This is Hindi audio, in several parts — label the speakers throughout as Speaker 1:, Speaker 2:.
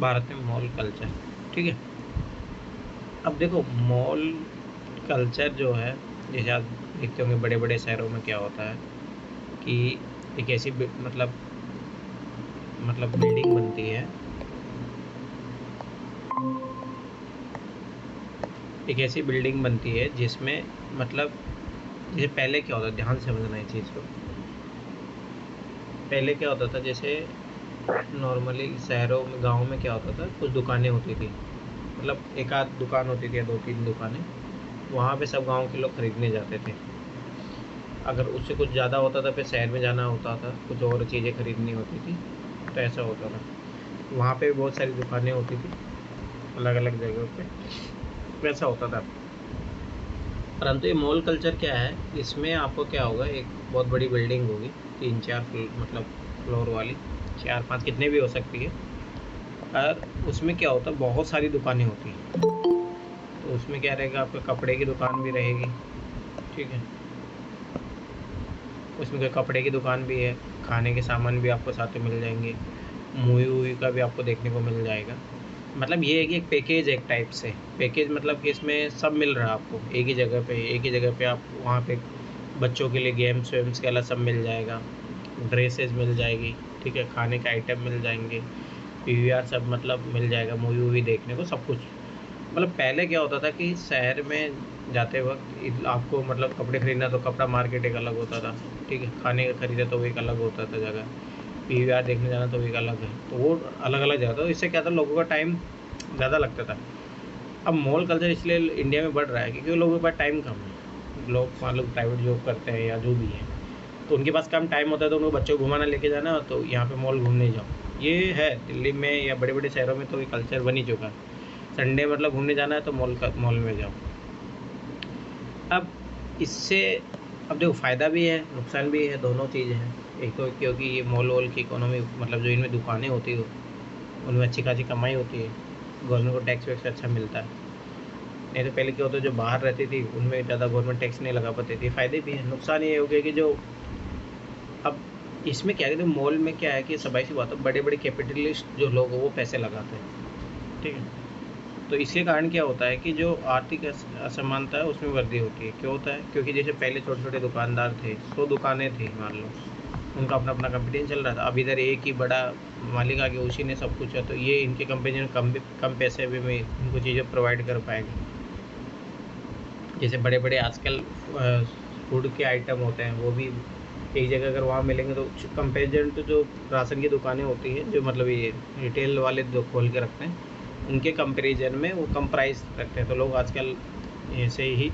Speaker 1: भारत में मॉल कल्चर। ठीक है, अब देखो मॉल कल्चर जो है, जैसे आप देखते होंगे बड़े बड़े शहरों में क्या होता है कि एक ऐसी मतलब बिल्डिंग बनती है, एक ऐसी बिल्डिंग बनती है जिसमें मतलब जैसे पहले क्या होता था, ध्यान से समझना इस चीज़ को। पहले क्या होता था, जैसे नॉर्मली शहरों में, गाँव में क्या होता था, कुछ दुकानें होती थी, मतलब एक आध दुकान होती थी या 2-3 दुकानें, वहाँ पे सब गांव के लोग खरीदने जाते थे। अगर उससे कुछ ज़्यादा होता था फिर शहर में जाना होता था, कुछ और चीज़ें खरीदनी होती थी, तो ऐसा होता था। वहाँ पे बहुत सारी दुकानें होती थी अलग अलग जगहों पे, वैसा होता था। परंतु ये मॉल कल्चर क्या है, इसमें आपको क्या होगा, एक बहुत बड़ी बिल्डिंग होगी, 3-4 मतलब फ्लोर वाली, 4-5 कितने भी हो सकती है। और उसमें क्या होता है, बहुत सारी दुकानें होती हैं। तो उसमें क्या रहेगा, आपका कपड़े की दुकान भी रहेगी, ठीक है, उसमें कोई कपड़े की दुकान भी है, खाने के सामान भी आपको साथ में मिल जाएंगे, मूवी वूवी का भी आपको देखने को मिल जाएगा। मतलब ये है कि एक पैकेज, एक टाइप से पैकेज, मतलब कि इसमें सब मिल रहा है आपको एक ही जगह पे। एक ही जगह पे आप वहाँ पे बच्चों के लिए गेम्स वेम्स के अलग सब मिल जाएगा, ड्रेसेस मिल जाएगी, ठीक है, खाने के आइटम मिल जाएंगे, पीवीआर सब मतलब मिल जाएगा, मूवी वूवी देखने को सब कुछ। मतलब पहले क्या होता था कि शहर में जाते वक्त आपको मतलब कपड़े खरीदना तो कपड़ा मार्केट एक अलग होता था, ठीक है, खाने का खरीदा तो वो एक अलग होता था जगह, पीवीआर देखने जाना तो एक अलग है, तो वो अलग अलग जगह था। इससे क्या था, लोगों का टाइम ज़्यादा लगता था। अब मॉल कल्चर इसलिए इंडिया में बढ़ रहा है क्योंकि लोगों के पास टाइम कम है, लोग मान लो प्राइवेट जॉब करते हैं या जो भी है, तो उनके पास कम टाइम होता है, तो उनको बच्चों को घुमाना लेके जाना, तो यहाँ पे मॉल घूमने जाओ। ये है दिल्ली में या बड़े बड़े शहरों में तो ये कल्चर बन ही चुका है, संडे मतलब घूमने जाना है तो मॉल में जाओ। अब इससे, अब देखो फ़ायदा भी है नुकसान भी है, दोनों चीज़ें हैं। एक तो क्योंकि ये मॉल वॉल की इकोनॉमी, मतलब जो इनमें दुकानें होती है उनमें अच्छी खासी कमाई होती है, गवर्नमेंट को टैक्स वैक्स अच्छा मिलता है। नहीं तो पहले क्या होता है, जो बाहर रहती थी उनमें ज़्यादा गवर्नमेंट टैक्स नहीं लगा पाती थी। फ़ायदे भी है, नुकसान ये हो गया कि जो अब इसमें क्या कहते हैं, मॉल में क्या है कि सबाई सी बात है, बड़े बड़े कैपिटलिस्ट जो लोग हैं वो पैसे लगाते हैं, ठीक है। तो इसके कारण क्या होता है कि जो आर्थिक असमानता है उसमें वृद्धि होती है। क्यों होता है, क्योंकि जैसे पहले छोटे छोटे दुकानदार थे, 100 दुकानें थी मान लो, उनका अपना अपना कंपटीशन चल रहा था। अब इधर एक ही बड़ा मालिक आ गया, उसी ने सब कुछ है, तो ये इनके कंपटीशन कम पैसे में इनको चीज़ें प्रोवाइड कर पाएगा। जैसे बड़े बड़े आजकल फूड के आइटम होते हैं, वो भी एक जगह अगर वहाँ मिलेंगे तो कंपेरिजन तो जो राशन की दुकानें होती हैं, जो मतलब ये रिटेल वाले जो खोल के रखते हैं, उनके कंपैरिजन में वो कम प्राइस रखते हैं, तो लोग आजकल ऐसे ही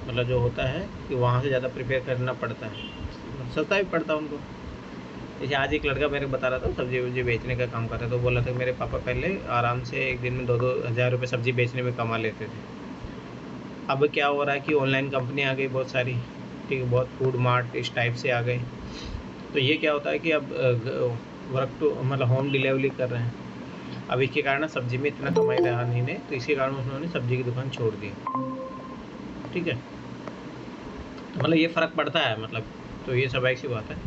Speaker 1: मतलब जो होता है कि वहाँ से ज़्यादा प्रेफर करना पड़ता है, सस्ता भी पड़ता है उनको। जैसे आज एक लड़का मेरे को बता रहा था, सब्जी वब्जी बेचने का काम करता है, तो बोला था मेरे पापा पहले आराम से एक दिन में 2-2 हज़ार रुपये सब्जी बेचने में कमा लेते थे। अब क्या हो रहा है कि ऑनलाइन कंपनी आ गई बहुत सारी, ठीक है, बहुत फूड मार्ट इस टाइप से आ गए, तो ये क्या होता है कि अब वर्क टू मतलब होम डिलीवरी कर रहे हैं। अब इसके कारण सब्जी में इतना कमाई रहा नहीं ने, तो इसके कारण उन्होंने सब्जी की दुकान छोड़ दी, ठीक है। तो मतलब ये फ़र्क पड़ता है, मतलब तो ये स्वाभाविक सी बात है।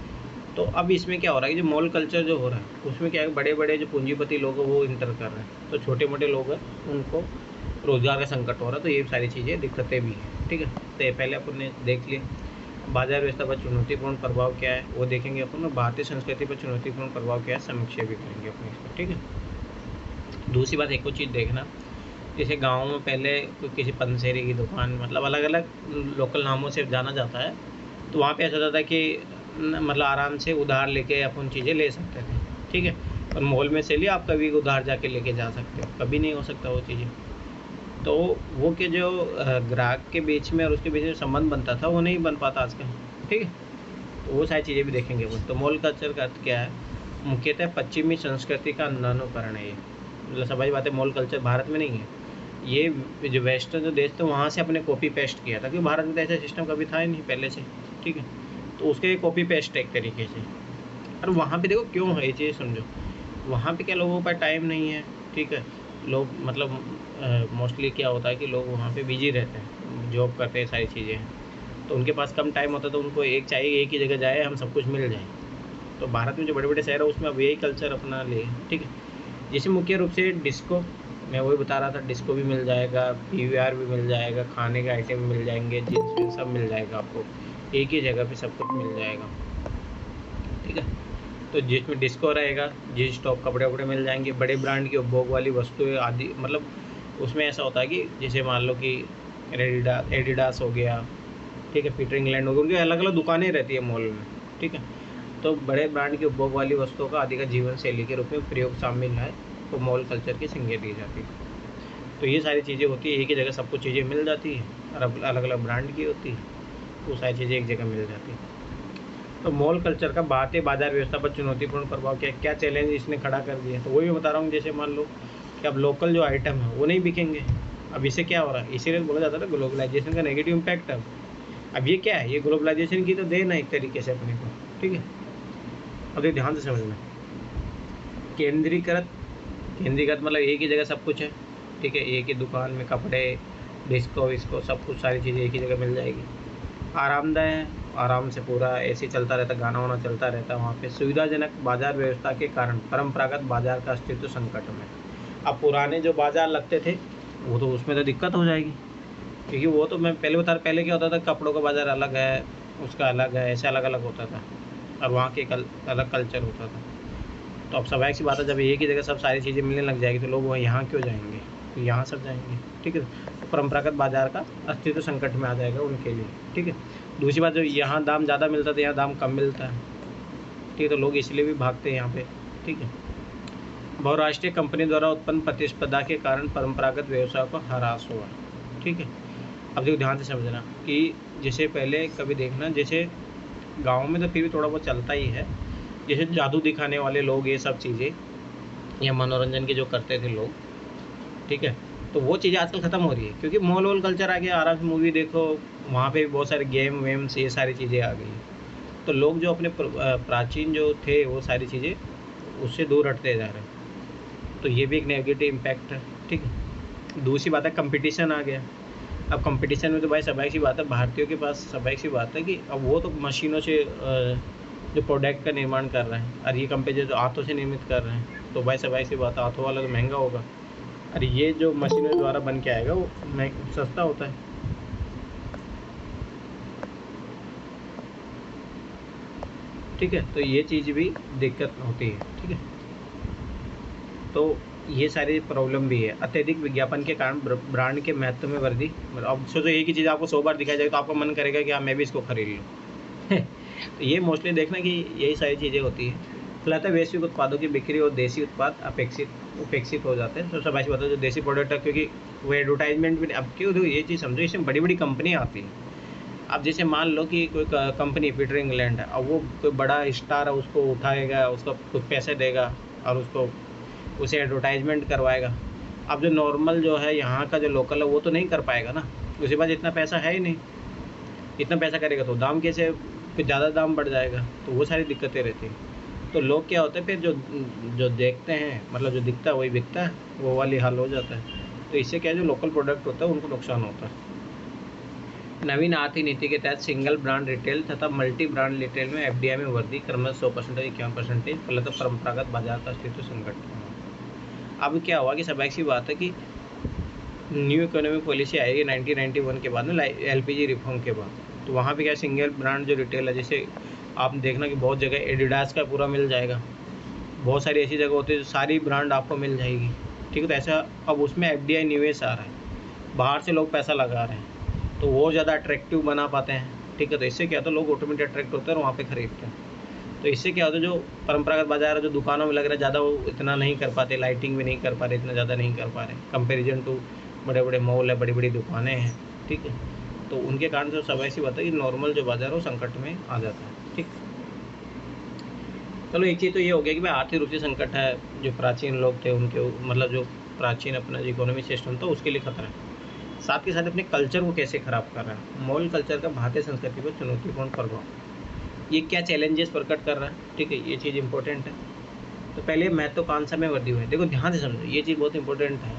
Speaker 1: तो अब इसमें क्या हो रहा है कि जो मॉल कल्चर जो हो रहा है उसमें क्या है, बड़े बड़े जो पूंजीपति लोग हैं वो इंटर कर रहे हैं, तो छोटे मोटे लोग हैं उनको रोज़गार का संकट हो रहा है, तो ये सारी चीज़ें दिक्कतें भी हैं, ठीक है। तो ये पहले अपन ने देख लिया। बाजार व्यवस्था पर चुनौतीपूर्ण प्रभाव क्या है वो देखेंगे अपन, और भारतीय संस्कृति पर चुनौतीपूर्ण प्रभाव क्या है समीक्षा भी करेंगे अपन इसका, ठीक है। दूसरी बात एक और चीज़ देखना, जैसे गाँव में पहले किसी पंसेरी की दुकान, मतलब अलग अलग लोकल नामों से जाना जाता है, तो वहाँ पे ऐसा होता था कि मतलब आराम से उधार लेके अपन चीज़ें ले सकते थे, ठीक है। और मॉल में से लिए आप कभी उधार जाके लेके जा सकते हो, कभी नहीं हो सकता वो चीज़ें। तो वो के जो ग्राहक के बीच में और उसके बीच में संबंध बनता था वो नहीं बन पाता आजकल, ठीक है। तो वो सारी चीज़ें भी देखेंगे वो। तो मॉल कल्चर का अर्थ क्या है, मुख्यतः पश्चिमी संस्कृति का अनुकरण है ये, मतलब सभी बातें, मॉल कल्चर भारत में नहीं है, ये जो वेस्टर्न जो देश थे वहाँ से अपने कॉपी पेस्ट किया था, क्योंकि भारत में तो ऐसा सिस्टम कभी था ही नहीं पहले से, ठीक है। तो उसके कॉपी पेस्ट एक तरीके से। और वहाँ पे देखो क्यों है ये चीज़ समझो, वहाँ पे क्या लोगों के पास टाइम नहीं है, ठीक है। लोग मतलब मोस्टली क्या होता है कि लोग वहाँ पे बिजी रहते हैं, जॉब करते हैं, सारी चीज़ें हैं, तो उनके पास कम टाइम होता है, तो उनको एक चाहिए एक ही जगह जाए, हम सब कुछ मिल जाए। तो भारत में जो बड़े बड़े शहर है उसमें अब यही कल्चर अपना लिए, ठीक है। जैसे मुख्य रूप से डिस्को, मैं वही बता रहा था, डिस्को भी मिल जाएगा, पीवीआर भी मिल जाएगा, खाने के आइटम भी मिल जाएंगे, जींस भी सब मिल जाएगा आपको, एक ही जगह पे सब कुछ मिल जाएगा। ठीक है, तो जिसमें डिस्को रहेगा, जींस टॉप कपड़े वपड़े मिल जाएंगे, बड़े ब्रांड की उपभोग वाली वस्तुएं आदि, मतलब उसमें ऐसा होता है कि जैसे मान लो कि एडिडास हो गया, ठीक है, पीटर इंग्लैंड हो गया, उनकी अलग अलग दुकानें रहती है मॉल में। ठीक है, तो बड़े ब्रांड की उपभोग वाली वस्तुओं का आदि का जीवन शैली के रूप में प्रयोग शामिल है, तो मॉल कल्चर की संज्ञा दी जाती है। तो ये सारी चीज़ें होती है, एक ही जगह सब कुछ चीज़ें मिल जाती है और अलग अलग ब्रांड की होती है, वो सारी चीज़ें एक जगह मिल जाती है। तो मॉल कल्चर का भारतीय बाजार व्यवस्था पर चुनौतीपूर्ण प्रभाव क्या क्या चैलेंज इसने खड़ा कर दिया, तो वही बता रहा हूँ। जैसे मान लो कि अब लोकल जो आइटम है वो नहीं बिकेंगे, अब इससे क्या हो रहा है, इसीलिए बोला जाता है ना ग्लोबलाइजेशन का नेगेटिव इम्पैक्ट है। अब ये क्या है, ये ग्लोबलाइजेशन की तो देन है एक तरीके से अपने को। ठीक है, अब ये ध्यान से समझना, केंद्रीकृत केंद्रीकृत मतलब एक ही जगह सब कुछ है। ठीक है, एक ही दुकान में कपड़े, डिस्को विस्को सब कुछ सारी चीज़ें एक ही जगह मिल जाएगी। आरामदायक, आराम से पूरा एसी चलता रहता, गाना वाना चलता रहता वहाँ पे। सुविधाजनक बाजार व्यवस्था के कारण परंपरागत बाजार का अस्तित्व संकट में। अब पुराने जो बाजार लगते थे वो तो उसमें तो दिक्कत हो जाएगी, क्योंकि वो तो मैं पहले बता, पहले क्या होता था, कपड़ों का बाजार अलग है, उसका अलग है, ऐसे अलग अलग होता था, और वहाँ के अलग कल्चर होता था। तो अब स्वाभाविक सी बात है, जब एक ही जगह सब सारी चीज़ें मिलने लग जाएगी तो लोग वहाँ यहाँ क्यों जाएंगे, तो यहाँ सब जाएंगे। ठीक है, तो परंपरागत बाजार का अस्तित्व संकट में आ जाएगा उनके लिए। ठीक है, दूसरी बात, जो यहाँ दाम ज़्यादा मिलता था यहाँ दाम कम मिलता है। ठीक है, तो लोग इसलिए भी भागते हैं यहाँ पे। ठीक है, बहुराष्ट्रीय कंपनी द्वारा उत्पन्न प्रतिस्पर्धा के कारण परंपरागत व्यवसाय को ह्रास हुआ। ठीक है, अब देखो ध्यान से समझना कि जैसे पहले कभी देखना, जैसे गाँव में तो फिर भी थोड़ा बहुत चलता ही है, जैसे जादू दिखाने वाले लोग, ये सब चीज़ें या मनोरंजन के जो करते थे लोग। ठीक है, तो वो चीज़ें आजकल ख़त्म हो रही है, क्योंकि मॉल वॉल कल्चर आ गया, आराम से मूवी देखो, वहाँ पे भी बहुत सारे गेम वेम्स ये सारी चीज़ें आ गई। तो लोग जो अपने प्राचीन जो थे वो सारी चीज़ें उससे दूर हटते जा रहे हैं, तो ये भी एक नेगेटिव इम्पैक्ट है। ठीक है, दूसरी बात है कंपटीशन आ गया। अब कंपटीशन में तो भाई स्वाभाविक सी बात है, भारतीयों के पास स्वाभाविक सी बात है कि अब वो तो मशीनों से जो प्रोडक्ट का निर्माण कर रहे हैं, और ये कंपनी जो हाथों से निर्मित कर रहे हैं, तो भाई स्वाभाविक सी बात है हाथों वाला तो महंगा होगा, और ये जो मशीनों द्वारा बन के आएगा वो सस्ता होता है। ठीक है, तो ये चीज़ भी दिक्कत होती है। ठीक है, तो ये सारी प्रॉब्लम भी है। अत्यधिक विज्ञापन के कारण ब्रांड के महत्व में वृद्धि। अब सोचो एक ही चीज़ आपको 100 बार दिखाई जाए तो आपका मन करेगा कि हाँ मैं भी इसको खरीद लूँ। तो ये मोस्टली देखना कि यही सारी चीज़ें होती हैं। फलतः वैश्विक उत्पादों की बिक्री और देसी उत्पाद उपेक्षित हो जाते हैं। तो सब ऐसी बात है, जो देसी प्रोडक्ट है, क्योंकि वो एडवर्टाइजमेंट भी अब क्यों, देखो ये चीज़ समझो, इसमें बड़ी बड़ी कंपनी आती हैं। अब जैसे मान लो कि कोई कंपनी पीटर इंग्लैंड है, अब वो कोई बड़ा स्टार है, उसको उठाएगा, उसका कुछ पैसे देगा और उसको उसे एडवर्टाइजमेंट करवाएगा। अब जो नॉर्मल जो है यहाँ का जो लोकल है वो तो नहीं कर पाएगा ना, उसके पास इतना पैसा है ही नहीं। इतना पैसा करेगा तो दाम कैसे, फिर ज़्यादा दाम बढ़ जाएगा, तो वो सारी दिक्कतें रहती हैं। तो लोग क्या होते हैं फिर जो देखते हैं, मतलब जो दिखता है वही बिकता है, वो वाली हाल हो जाता है। तो इससे क्या है, जो लोकल प्रोडक्ट होता है उनको नुकसान होता है। नवीन आर्थिक नीति के तहत सिंगल ब्रांड रिटेल तथा मल्टी ब्रांड रिटेल में FDI में वृद्धि क्रमशः 100% 51%, फलतः परंपरागत बाजार का अस्तित्व संकट। अब क्या हुआ कि स्वाभाविक सी बात है कि न्यू इकोनॉमिक पॉलिसी आएगी 1991 के बाद में, LPG रिफॉर्म के बाद। तो वहाँ पे क्या सिंगल ब्रांड जो रिटेल है, जैसे आप देखना कि बहुत जगह एडिडास का पूरा मिल जाएगा, बहुत सारी ऐसी जगह होती है जो सारी ब्रांड आपको मिल जाएगी। ठीक है, तो ऐसा अब उसमें FDI निवेश आ रहा है, बाहर से लोग पैसा लगा रहे हैं, तो वो ज़्यादा अट्रैक्टिव बना पाते हैं। ठीक है, तो इससे क्या होता है, लोग ऑटोमेटिक अट्रैक्ट होते हैं और वहाँ पे खरीदते हैं। तो इससे क्या होता है, जो परंपरागत बाजार है, जो दुकानों में लग रहा है ज़्यादा, वो इतना नहीं कर पाते, लाइटिंग भी नहीं कर पा रहे, इतना ज़्यादा नहीं कर पा रहे कंपेरिजन टू बड़े बड़े मॉल है, बड़ी बड़ी दुकानें हैं। ठीक है, तो उनके कारण जो स्वाभाविक सी बात है कि नॉर्मल जो बाजार है वो संकट में आ जाता है। ठीक, चलो एक चीज़ तो ये हो गया कि भाई आर्थिक रूप से संकट है, जो प्राचीन लोग थे उनके, मतलब जो प्राचीन अपना जो इकोनॉमिक सिस्टम था उसके लिए खतरा है। साथ के साथ अपने कल्चर को कैसे ख़राब कर रहा है, मॉल कल्चर का भारतीय संस्कृति पर चुनौतीपूर्ण प्रभाव, ये क्या चैलेंजेस प्रकट कर रहा है। ठीक है, ये चीज़ इंपॉर्टेंट है। तो पहले महत्वाकांक्षा में वृद्धि हुई, देखो ध्यान से समझो, ये चीज़ बहुत इंपॉर्टेंट है।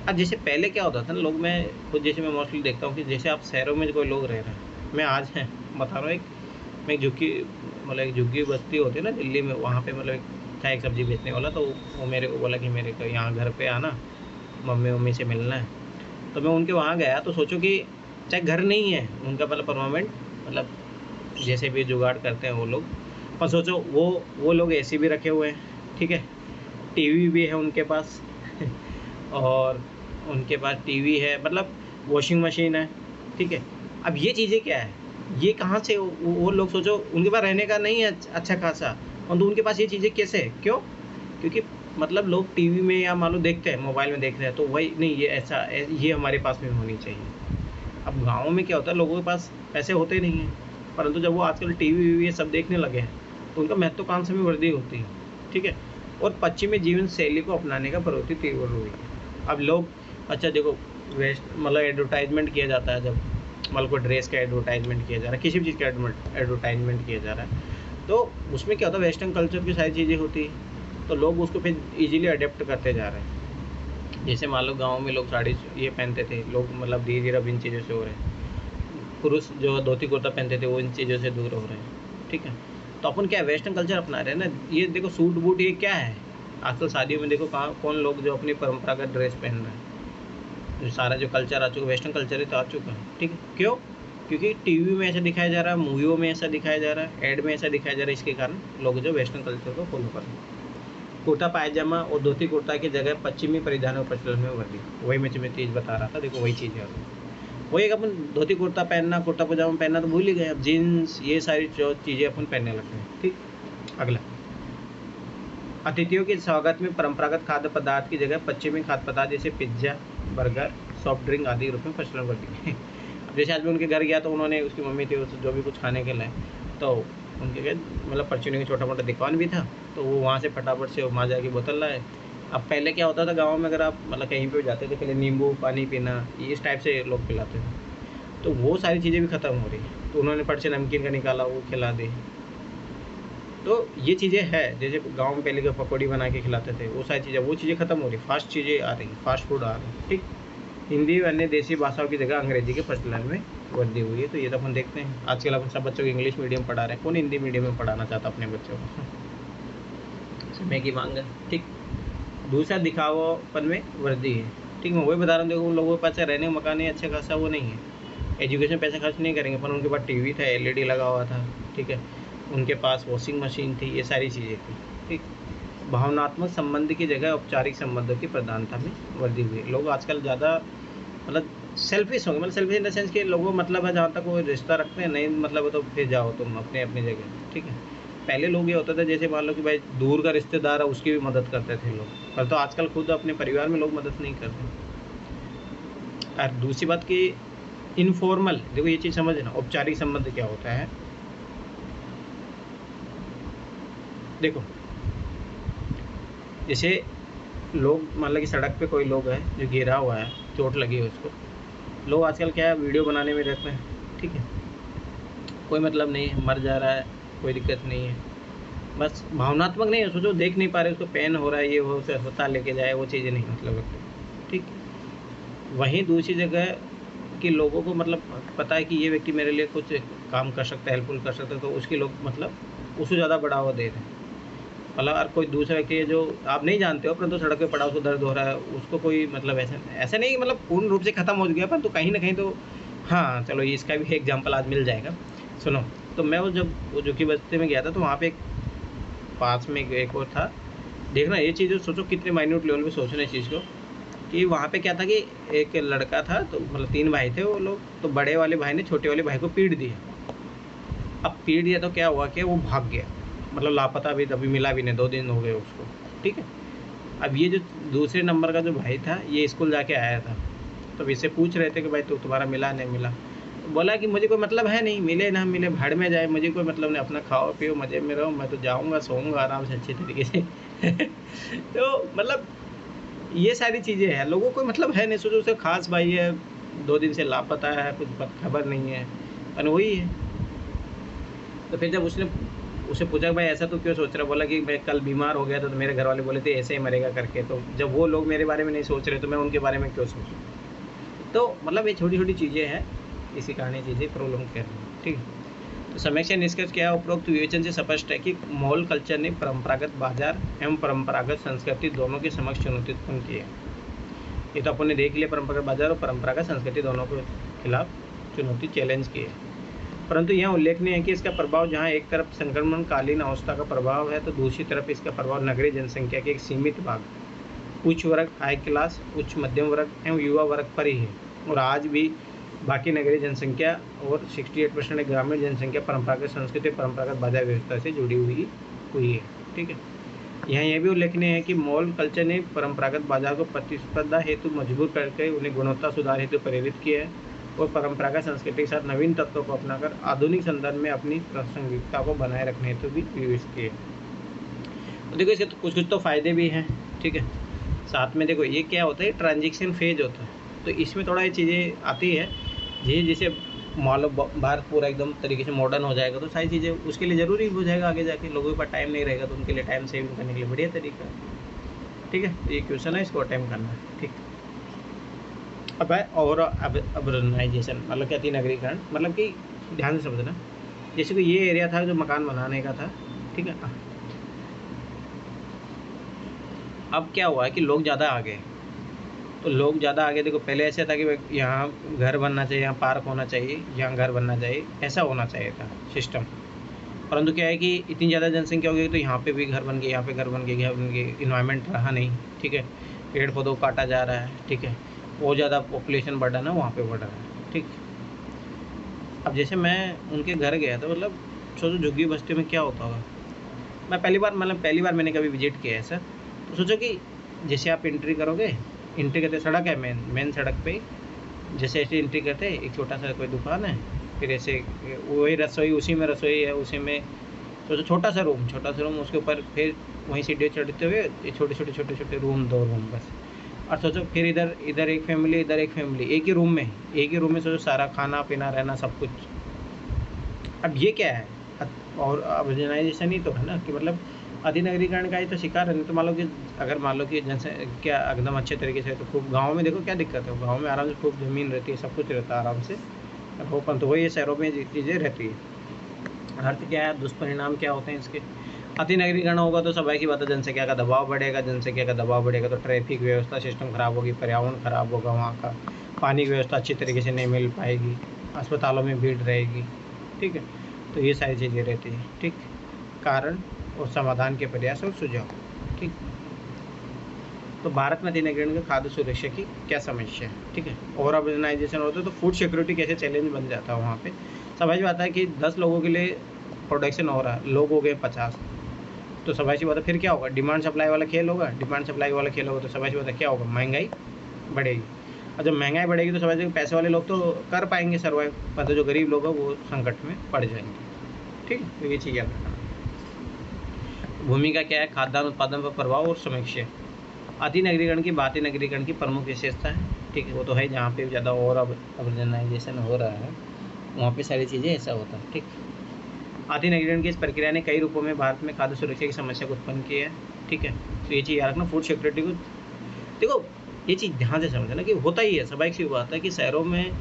Speaker 1: अब जैसे पहले क्या होता था ना, लोग, मैं खुद जैसे मैं मोस्टली देखता हूँ कि जैसे आप शहरों में कोई लोग रह रहे हैं, मैं आज है बता रहा हूँ, मैं एक झुग्गी, मतलब एक झुग्गी बस्ती होती है ना दिल्ली में, वहाँ पे मतलब एक था एक सब्ज़ी बेचने वाला, तो वो मेरे को बोला कि मेरे को यहाँ घर पे आना, मम्मी से मिलना है। तो मैं उनके वहाँ गया, तो सोचो कि चाहे घर नहीं है उनका, मतलब परमानेंट, मतलब जैसे भी जुगाड़ करते हैं वो लोग, पर सोचो वो लोग एसी भी रखे हुए हैं, ठीक है, टीवी भी है उनके पास और उनके पास टीवी है, मतलब वॉशिंग मशीन है, ठीक है। अब ये चीज़ें क्या है, ये कहाँ से वो लोग, सोचो उनके पास रहने का नहीं है अच्छा खासा, परंतु उनके पास ये चीज़ें कैसे है? क्यों? क्योंकि मतलब लोग टीवी में या मान लो देखते हैं, मोबाइल में देख रहे हैं, तो वही नहीं, ये ऐसा ये हमारे पास में होनी चाहिए। अब गाँव में क्या होता है, लोगों के पास पैसे होते नहीं हैं, परंतु जब वो आजकल टीवी वीवी ये सब देखने लगे हैं, तो उनका महत्वाकांक्षा में वृद्धि होती है, ठीक है। और पश्चिमी जीवन शैली को अपनाने का प्रवृत्ति तीव्र हुई है। अब लोग, अच्छा देखो, वेस्ट मतलब एडवर्टाइजमेंट किया जाता है, जब मतलब कोई ड्रेस का एडवर्टाइजमेंट किया जा रहा है, किसी भी चीज़ का एडवर्टाइजमेंट किया जा रहा है, तो उसमें क्या होता है, वेस्टर्न कल्चर की सारी चीज़ें होती है, तो लोग उसको फिर ईजिली अडेप्ट करते जा रहे हैं। जैसे मान लो गाँव में लोग साड़ी ये पहनते थे, लोग मतलब धीरे धीरे अब इन चीज़ों से हो रहे हैं। पुरुष जो धोती कुर्ता पहनते थे वो इन चीज़ों से दूर हो रहे हैं, ठीक है। तो अपन क्या वेस्टर्न कल्चर अपना रहे हैं ना, ये देखो सूट बूट ये क्या है, आजकल शादियों में देखो कहाँ कौन लोग जो अपनी परंपरागत ड्रेस पहन रहे हैं, जो सारा जो कल्चर आ चुका, वेस्टर्न कल्चर ही तो आ चुका है, ठीक है। क्यों? क्योंकि टीवी में ऐसा दिखाया जा रहा है, मूवियों में ऐसा दिखाया जा रहा है, ऐड में ऐसा दिखाया जा रहा है, इसके कारण लोग जो वेस्टर्न कल्चर को फॉलो कर रहे हैं। कुर्ता पायजामा और धोती कुर्ता की जगह पश्चिमी परिधानों पर प्रचलन में वृद्धि, वही मैं तुम्हें चीज़ बता रहा था, देखो वही चीज़ है। वही एक अपन धोती कुर्ता पहनना, कुर्ता पजामा पहनना तो भूल ही गए, अब जीन्स ये सारी जो चीज़ें अपन पहनने लगते हैं, ठीक। अगला, अतिथियों के स्वागत में परंपरागत खाद्य पदार्थ की जगह पश्चिमी खाद्य पदार्थ जैसे पिज्ज़ा, बर्गर, सॉफ्ट ड्रिंक आदि रूप में प्रचलन कर दी। अब जैसे आज मैं उनके घर गया, तो उन्होंने, उसकी मम्मी थी, उस जो भी कुछ खाने के लाए, तो उनके घर मतलब परचूनी का छोटा मोटा दुकान भी था, तो वो वहाँ से फटाफट से माजा की बोतल लाए। अब पहले क्या होता था गाँव में, अगर आप मतलब कहीं पे जाते थे, पहले नींबू पानी पीना, इस टाइप से लोग पिलाते थे, तो वो सारी चीज़ें भी ख़त्म हो रही है। तो उन्होंने फट से नमकीन का निकाला, वो खिला दी। तो ये चीज़ें हैं, जैसे गाँव में पहले के पकौड़ी बना के खिलाते थे, वो सारी चीज़ें, वो चीज़ें ख़त्म हो रही, फास्ट चीज़ें आ रही, फास्ट फूड आ रही, ठीक। हिंदी व अन्य देसी भाषाओं की जगह अंग्रेजी के प्रचलन में वृद्धि हुई है, तो ये तो अपन देखते हैं। आजकल अपन सब बच्चों को इंग्लिश मीडियम पढ़ा रहे हैं, कौन हिंदी मीडियम में पढ़ाना चाहता अपने बच्चों को? समय की मांग है, ठीक। दूसरा, दिखावापन में वृद्धि है, ठीक। मैं वही बता रहा हूँ, देखो उन लोगों के पास रहने का मकान है अच्छा खासा, वो नहीं है, एजुकेशन पैसा खर्च नहीं करेंगे, पर उनके पास टीवी था, एलईडी लगा हुआ था, ठीक है, उनके पास वॉशिंग मशीन थी, ये सारी चीज़ें थी, ठीक। भावनात्मक संबंध की जगह औपचारिक संबंधों की प्रधानता में वृद्धि हुई। लोग आजकल ज़्यादा मतलब सेल्फिश हो गए, मतलब सेल्फिश इन द सेंस कि लोगों को मतलब है, जहाँ तक वो रिश्ता रखते हैं, नहीं मतलब है तो फिर जाओ तुम अपने अपनी जगह, ठीक है। पहले लोग ये होता था, जैसे मान लो कि भाई दूर का रिश्तेदार है, उसकी भी मदद करते थे लोग, पर तो आजकल खुद अपने परिवार में लोग मदद नहीं करते। और दूसरी बात कि इनफॉर्मल, देखो ये चीज़ समझना, औपचारिक संबंध क्या होता है। देखो जैसे लोग मान लो कि सड़क पे कोई लोग है जो गिरा हुआ है, चोट लगी है उसको, लोग आजकल क्या है, वीडियो बनाने में रहते हैं, ठीक है, कोई मतलब नहीं है, मर जा रहा है, कोई दिक्कत नहीं है, बस भावनात्मक नहीं है, सोचो देख नहीं पा रहे उसको, पेन हो रहा है, ये वो, उसे अस्पताल लेके जाए, वो चीज़ें नहीं मतलब रखते, ठीक। वहीं दूसरी जगह कि लोगों को मतलब पता है कि ये व्यक्ति मेरे लिए कुछ काम कर सकता है, हेल्पफुल कर सकता है, तो उसके लोग मतलब उसको ज़्यादा बढ़ावा दे रहे हैं। मतलब अगर कोई दूसरा व्यक्ति है जो आप नहीं जानते हो, परंतु सड़क पे पड़ा, उसको दर्द हो रहा है, उसको कोई मतलब ऐसा नहीं मतलब पूर्ण रूप से ख़त्म हो गया, पर तो कहीं ना कहीं तो, हाँ चलो ये इसका भी एग्जाम्पल आज मिल जाएगा। सुनो, तो मैं वो जब वो जो कि बस्ती में गया था, तो वहाँ पे एक पास में एक और था, देखना ये चीज़ सोचो कितने माइन्यूट लेवल पे सोचना इस चीज़ को, कि वहाँ पे क्या था कि एक लड़का था, तो मतलब 3 भाई थे वो लोग, तो बड़े वाले भाई ने छोटे वाले भाई को पीट दिया। अब पीट दिया तो क्या हुआ कि वो भाग गया, मतलब लापता भी, अभी मिला भी नहीं, 2 दिन हो गए उसको, ठीक है। अब ये जो दूसरे नंबर का जो भाई था, ये स्कूल जाके आया था, तो इससे पूछ रहे थे कि भाई तो तुम्हारा मिला नहीं मिला, तो बोला कि मुझे कोई मतलब है नहीं, मिले ना मिले भाड़ में जाए, मुझे कोई मतलब नहीं, अपना खाओ पियो मज़े में रहो, मैं तो जाऊँगा सोऊंगा आराम से अच्छे तरीके से तो मतलब ये सारी चीज़ें हैं, लोगों को मतलब है नहीं, सोचो उसे खास भाई है, 2 दिन से लापता है, कुछ खबर नहीं है, और वही है। तो फिर जब उसने उसे पूछा भाई ऐसा तो क्यों सोच रहा, बोला कि मैं कल बीमार हो गया था, तो मेरे घर वाले बोले थे ऐसे ही मरेगा करके, तो जब वो लोग मेरे बारे में नहीं सोच रहे, तो मैं उनके बारे में क्यों सोचूं। तो मतलब ये छोटी छोटी चीज़ें हैं, इसी कारण ये चीज़ें प्रॉब्लम कर रही हैं, ठीक है। तो समीक्षा निष्कर्ष क्या है? उपरोक्त विवेचन से स्पष्ट है कि मॉल कल्चर ने परंपरागत बाजार एवं परंपरागत संस्कृति दोनों के समक्ष चुनौती उत्पन्न की है। ये तो अपन ने देख लिया, परंपरागत बाजार और परंपरागत संस्कृति दोनों के खिलाफ चुनौती चैलेंज की है। परंतु यह उल्लेखनीय है कि इसका प्रभाव जहां एक तरफ संक्रमणकालीन अवस्था का प्रभाव है, तो दूसरी तरफ इसका प्रभाव नगरीय जनसंख्या के एक सीमित भाग, उच्च वर्ग, हाई क्लास, उच्च मध्यम वर्ग एवं युवा वर्ग पर ही है। और आज भी बाकी नगरीय जनसंख्या और 68% ग्रामीण जनसंख्या परंपरागत संस्कृति, परंपरागत बाजार व्यवस्था से जुड़ी हुई है। ठीक है। यहाँ यह भी उल्लेखनीय है कि मॉल कल्चर ने परंपरागत बाजार को प्रतिस्पर्धा हेतु मजबूर करके उन्हें गुणवत्ता सुधार हेतु प्रेरित किया है और परंपरागत संस्कृति के साथ नवीन तत्वों को अपनाकर आधुनिक संदर्भ में अपनी प्रासंगिकता को बनाए रखने हेतु भी विवेचित किए। तो देखो इसके कुछ कुछ तो फायदे भी हैं। ठीक है। साथ में देखो ये क्या होता है, ट्रांजिशन फेज होता है, तो इसमें थोड़ा ये चीज़ें आती है जैसे मान लो भारत पूरा एकदम तरीके से मॉडर्न हो जाएगा, तो सारी चीज़ें उसके लिए ज़रूरी हो जाएगा। आगे जाके लोगों के पास टाइम नहीं रहेगा, तो उनके लिए टाइम सेविंग करने के लिए बढ़िया तरीका है। ठीक है। तो ये क्वेश्चन है, इसको अटेम्प्ट करना है। ठीक। अब है और अर्बनाइजेशन, मतलब क्या थी? नगरीकरण। मतलब कि ध्यान से समझना, जैसे कि ये एरिया था जो मकान बनाने का था। ठीक है। अब क्या हुआ है कि लोग ज़्यादा आ गए, तो लोग ज़्यादा आगे। देखो पहले ऐसा था कि यहाँ घर बनना चाहिए, यहाँ पार्क होना चाहिए, यहाँ घर बनना चाहिए, ऐसा होना चाहिए था सिस्टम। परंतु क्या है कि इतनी ज़्यादा जनसंख्या हो गई, तो यहाँ पे भी घर बन गए, यहाँ पे घर बन गए, यहाँ बन गए, इन्वायरमेंट रहा नहीं। ठीक है। पेड़ पौधों को काटा जा रहा है। ठीक है। और ज़्यादा पॉपुलेशन बढ़ा ना, वहाँ पे बढ़ रहा है। ठीक। अब जैसे मैं उनके घर गया तो मतलब सोचो झुग्गी बस्ती में क्या होता होगा। मैं पहली बार मैंने कभी विजिट किया है सर। तो सोचो कि जैसे आप एंट्री करोगे, एंट्री करते सड़क है, मेन सड़क पे जैसे ऐसे एंट्री करते एक छोटा सा कोई दुकान है, फिर ऐसे वही रसोई, उसी में रसोई है, उसी में तो छोटा सा रूम, उसके ऊपर फिर वहीं सीढ़ी चढ़ते हुए छोटे रूम, 2 रूम बस। और सोचो फिर इधर एक फैमिली, इधर एक फैमिली, एक ही रूम में सोचो सारा खाना पीना रहना सब कुछ। अब ये क्या है? और अर्बनाइजेशन ही तो है ना, कि मतलब अधिनगरीकरण का ही तो शिकार है। नहीं तो मान लो कि जनसंख्या एकदम अच्छे तरीके से, तो खूब गाँव में देखो क्या दिक्कत है, गाँव में आराम से खूब ज़मीन रहती है, सब कुछ रहता है आराम से, तो वही शहरों में चीज़ें रहती है। अर्थ क्या है, दुष्परिणाम क्या होते हैं इसके? अतिनगरीकरण होगा तो स्वाभाविक की बात है, जनसंख्या का दबाव बढ़ेगा, तो ट्रैफिक व्यवस्था सिस्टम खराब होगी, पर्यावरण खराब होगा, वहाँ का पानी की व्यवस्था अच्छी तरीके से नहीं मिल पाएगी, अस्पतालों में भीड़ रहेगी। ठीक है। तो ये सारी चीज़ें रहती हैं। ठीक। कारण और समाधान के प्रयास और सुझाव। ठीक। तो भारत में अतिनगरीकरण के खाद्य सुरक्षा की क्या समस्या है? ठीक है। और अर्बनाइजेशन होता है तो फूड सिक्योरिटी कैसे चैलेंज बन जाता है वहाँ पे? समझ में आता है कि 10 लोगों के लिए प्रोडक्शन हो रहा है, लोग हो गए 50, तो समझ में आता है फिर क्या होगा? डिमांड सप्लाई वाला खेल होगा। तो समझ में आता है क्या होगा? महंगाई बढ़ेगी। और जब महंगाई बढ़ेगी तो समझ पैसे वाले लोग तो कर पाएंगे सर्वाइव, मतलब जो गरीब लोग हैं वो संकट में पड़ जाएंगे। ठीक है। तो ये चीज़ याद रखना। भूमिका क्या है? खाद्यान्न उत्पादन पर प्रभाव और समीक्षा। अतिनगरीकरण की भारतीय नगरीकरण की प्रमुख विशेषता है। ठीक है। वो तो है जहाँ पे ज़्यादा और अर्बनाइजेशन हो रहा है वहाँ पे सारी चीज़ें ऐसा होता है। ठीक। अतिनगरीकरण की इस प्रक्रिया ने कई रूपों में भारत में खाद्य सुरक्षा की समस्या को उत्पन्न की है। ठीक है। तो ये चीज़ याद रखना, फूड सिक्योरिटी को देखो, ये चीज़ ध्यान से समझना कि होता ही है, स्वाभाविक सी बात है कि शहरों में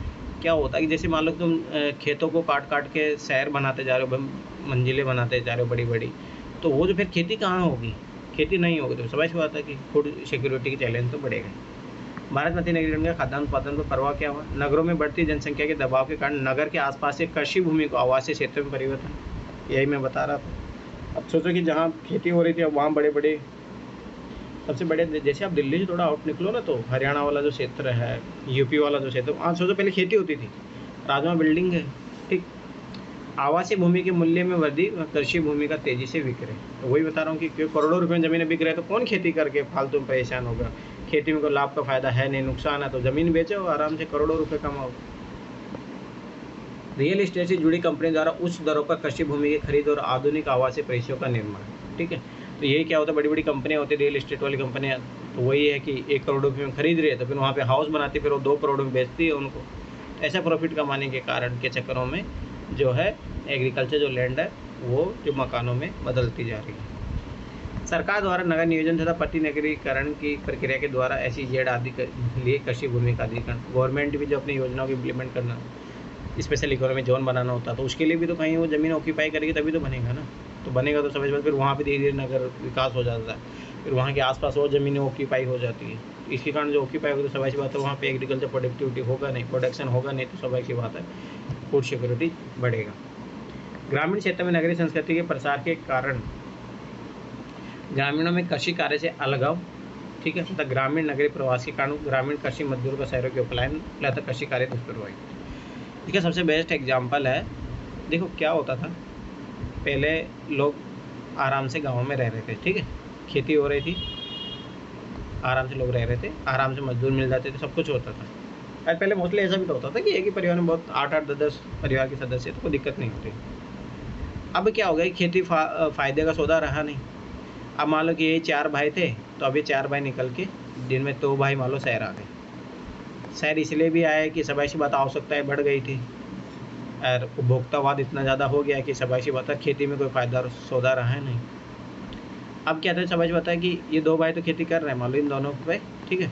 Speaker 1: क्या होता है कि जैसे मान लो तुम खेतों को काट के शहर बनाते जा रहे हो, मंजिलें बनाते जा रहे हो बड़ी बड़ी, तो वो जो फिर खेती कहाँ होगी? खेती नहीं होगी, तो स्वाभाविक सी बात है कि फूड सिक्योरिटी की चैलेंज तो बढ़ेगा। भारत में अतिनगरीकरण का खाद्यान्न उत्पादन पर प्रभाव क्या हुआ? नगरों में बढ़ती जनसंख्या के दबाव के कारण नगर के आसपास से कृषि भूमि को आवासीय क्षेत्र में परिवर्तन, यही मैं बता रहा था। अब सोचो कि जहाँ खेती हो रही थी अब वहाँ बड़े सबसे बड़े, जैसे आप दिल्ली से थोड़ा आउट निकलो ना, तो हरियाणा वाला जो क्षेत्र है, यूपी वाला जो क्षेत्र, वहाँ सोचो पहले खेती होती थी, राजमा बिल्डिंग है। ठीक। आवासीय भूमि के मूल्य में वृद्धि, कृषि भूमि का तेजी से विक्रय। तो वही बता रहा हूँ कि करोड़ों रुपए में ज़मीनें बिक रहे हैं, तो कौन खेती करके फालतू में परेशान होगा? खेती में कोई लाभ का फायदा है नहीं, नुकसान है, तो ज़मीन बेचो आराम से करोड़ों रुपए कमाओ। रियल एस्टेट से जुड़ी कंपनी द्वारा उच्च दरों पर कृषि भूमि की खरीद और आधुनिक आवासीय परिसरों का निर्माण। ठीक है। तो यही क्या होता है, बड़ी बड़ी कंपनियां होती है, रियल एस्टेट वाली कंपनियां, तो वही है कि 1 करोड़ रुपये में खरीद रही है, तो फिर वहाँ पे हाउस बनाती है, फिर वो 2 करोड़ में बेचती है उनको। ऐसा प्रॉफिट कमाने के कारण के चक्करों में जो है एग्रीकल्चर जो लैंड है वो जो मकानों में बदलती जा रही है। सरकार द्वारा नगर नियोजन तथा प्रतिनगरीकरण की प्रक्रिया के द्वारा SEZ आदि के लिए कृषि भूमि का अधिग्रहण, गवर्नमेंट भी जो अपनी योजनाओं को इम्प्लीमेंट करना, स्पेशल इकोनॉमिक जोन बनाना होता है, तो उसके लिए भी तो कहीं वो ज़मीन ऑक्यूपाई करेगी तभी तो बनेगा ना। तो बनेगा तो समझ में, फिर वहाँ पे धीरे धीरे नगर विकास हो जाता है, फिर वहाँ के आसपास और ज़मीनें ऑक्यूपाई हो जाती है। तो इसके कारण जो ऑक्यूपाई होगी तो स्वाभाविक सी बात है वहाँ पे एग्रीकल्चर प्रोडक्टिविटी होगा नहीं, प्रोडक्शन होगा नहीं, तो स्वाभाविक सी बात है फूड सिक्योरिटी बढ़ेगा। ग्रामीण क्षेत्र में नगरीय संस्कृति के प्रसार के कारण ग्रामीणों में कृषि कार्य से अलगाव, ठीक है, तथा ग्रामीण नगरीय प्रवास के कारण ग्रामीण कृषि मजदूरों का शहरों के उपलायन तथा कृषि कार्य दुष्प्रभावी। इसका सबसे बेस्ट एग्जाम्पल है, देखो क्या होता था, पहले लोग आराम से गाँव में रह रहे थे, ठीक है, खेती हो रही थी, आराम से लोग रह रहे थे, आराम से मजदूर मिल जाते थे, सब कुछ होता था। और पहले मोस्टली ऐसा भी तो होता था कि एक ही परिवार में बहुत 8-8, 10-10 परिवार के सदस्य, तो कोई दिक्कत नहीं होती। अब क्या हो गया, खेती फ़ायदे का सौदा रहा नहीं। अब मान लो कि ये 4 भाई थे, तो अब ये 4 भाई निकल के दिन में 2 भाई मान लो शहर आ गए। शहर इसलिए भी आया कि स्वाभाविक सी बात आवश्यकताएँ बढ़ गई थी और उपभोक्तावाद इतना ज़्यादा हो गया कि स्वाभाविक सी बात है खेती में कोई फ़ायदा सौदा रहा है नहीं। अब क्या था, स्वाभाविक बात है कि ये 2 भाई तो खेती कर रहे हैं, मान लो इन दोनों पे, ठीक है।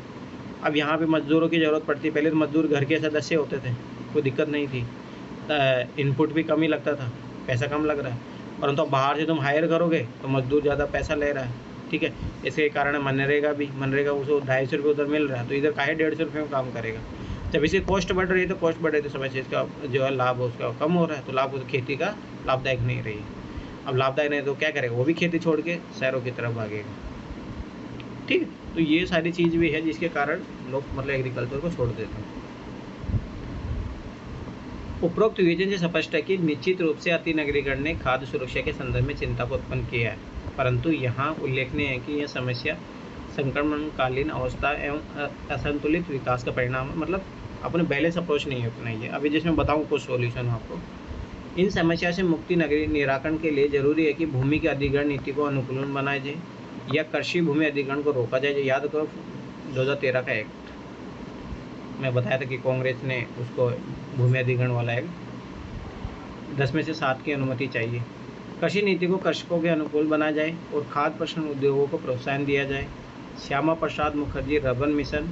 Speaker 1: अब यहाँ पे मज़दूरों की ज़रूरत पड़ती, पहले तो मज़दूर घर के सदस्य होते थे, कोई दिक्कत नहीं थी, इनपुट भी कम ही लगता था, पैसा कम लग रहा है, परंतु तो बाहर से तुम हायर करोगे तो मज़दूर ज़्यादा पैसा ले रहा है, ठीक है। इसके कारण मनरेगा उसको 250 रुपये उधर मिल रहा है, तो इधर काहे 150 रुपये में काम करेगा। जब इसकी कॉस्ट बढ़ रही है तो कॉस्ट बढ़ रही है तो समय चीज़ का जो है लाभ उसका कम हो रहा है, तो लाभ खेती का लाभदायक नहीं रही है। अब लाभदायक नहीं तो क्या करेगा, वो भी खेती छोड़ के शहरों की तरफ भागेगा, ठीक है। तो ये सारी चीज़ भी है जिसके कारण लोग मतलब एग्रीकल्चर को छोड़ देते हैं। उपरोक्त विवेचन से स्पष्ट है कि निश्चित रूप से अति नगरीकरण ने खाद्य सुरक्षा के संदर्भ में चिंता को उत्पन्न किया है, परंतु यहाँ उल्लेखनीय है कि यह समस्या संक्रमणकालीन अवस्था एवं असंतुलित विकास का परिणाम है। मतलब अपने बैलेंस अप्रोच नहीं अपनाई है। अभी जिसमें बताऊँ कुछ सॉल्यूशन आपको, इन समस्या से मुक्ति नगरी निराकरण के लिए जरूरी है कि भूमि के अधिग्रहण नीति को अनुकूलन बनाया जाए या कृषि भूमि अधिग्रहण को रोका जाए। याद करो 2013 का एक्ट मैं बताया था कि कांग्रेस ने उसको भूमि अधिग्रहण वाला एक्ट 10 में से 7 की अनुमति चाहिए। कृषि नीति को कृषकों के अनुकूल बनाया जाए और खाद्य प्रसंस्करण उद्योगों को प्रोत्साहन दिया जाए। श्यामा प्रसाद मुखर्जी रर्बन मिशन,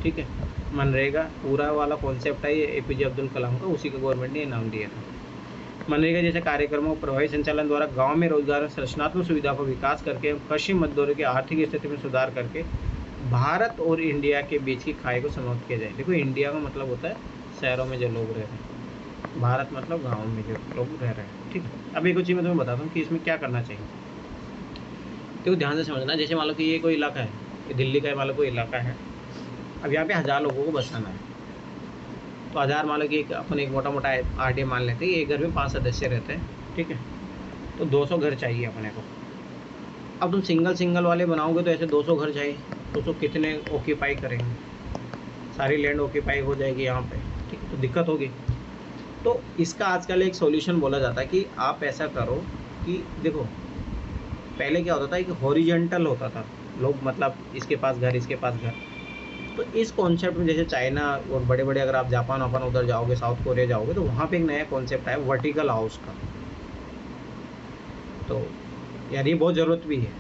Speaker 1: ठीक है, मनरेगा पूरा वाला कॉन्सेप्ट है ये APJ अब्दुल कलाम का, उसी का गवर्नमेंट ने नाम दिया था। मनरेगा जैसे कार्यक्रमों प्रभावी संचालन द्वारा गांव में रोजगार संरचनात्मक सुविधा का विकास करके कृषि मजदूरों की आर्थिक स्थिति में सुधार करके भारत और इंडिया के बीच की खाई को समाप्त किया जाए। देखो इंडिया का मतलब होता है शहरों में जो लोग रह रहे हैं, भारत मतलब गाँव में जो लोग रह रहे हैं, ठीक है। अब एक चीज़ मैं तुम्हें बताता हूँ कि इसमें क्या करना चाहिए, तो ध्यान से समझना। जैसे मान लो कि ये कोई इलाका है, ये दिल्ली का मान लो कोई इलाका है, अब यहाँ पे 1000 लोगों को बसाना है, तो 1000 मान लो कि अपन एक मोटा मोटा RDA मान लेते हैं, एक घर में 5 सदस्य रहते हैं, ठीक है, तो 200 घर चाहिए अपने को। अब तुम सिंगल वाले बनाओगे तो ऐसे 200 घर चाहिए, 200 कितने ऑक्यूपाई करेंगे, सारी लैंड ऑक्यूपाई हो जाएगी यहाँ पे, ठीक है, तो दिक्कत होगी। तो इसका आजकल एक सॉल्यूशन बोला जाता है कि आप ऐसा करो कि देखो पहले क्या होता था कि हॉरिजॉन्टल होता था, लोग मतलब इसके पास घर इसके पास घर, तो इस कॉन्सेप्ट में जैसे चाइना और बड़े बड़े अगर आप जापान उधर जाओगे, साउथ कोरिया जाओगे, तो वहाँ पे एक नया कॉन्सेप्ट आया वर्टिकल हाउस का। तो यार ये बहुत ज़रूरत भी है।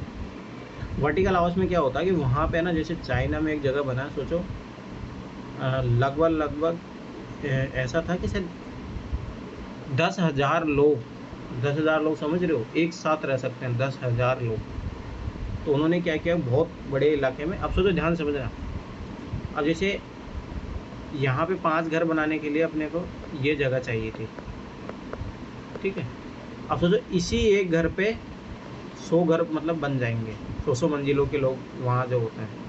Speaker 1: वर्टिकल हाउस में क्या होता है कि वहाँ पे ना जैसे चाइना में एक जगह बना, सोचो लगभग ऐसा था कि सर 10,000 लोग समझ रहे हो, एक साथ रह सकते हैं 10,000 लोग। तो उन्होंने क्या किया, बहुत बड़े इलाके में, अब सोचो ध्यान से समझना, अब जैसे यहाँ पे 5 घर बनाने के लिए अपने को ये जगह चाहिए थी, ठीक है। अब सोचो इसी एक घर पे 100 घर मतलब बन जाएंगे, 100 मंजिलों के लोग वहाँ जो होते हैं।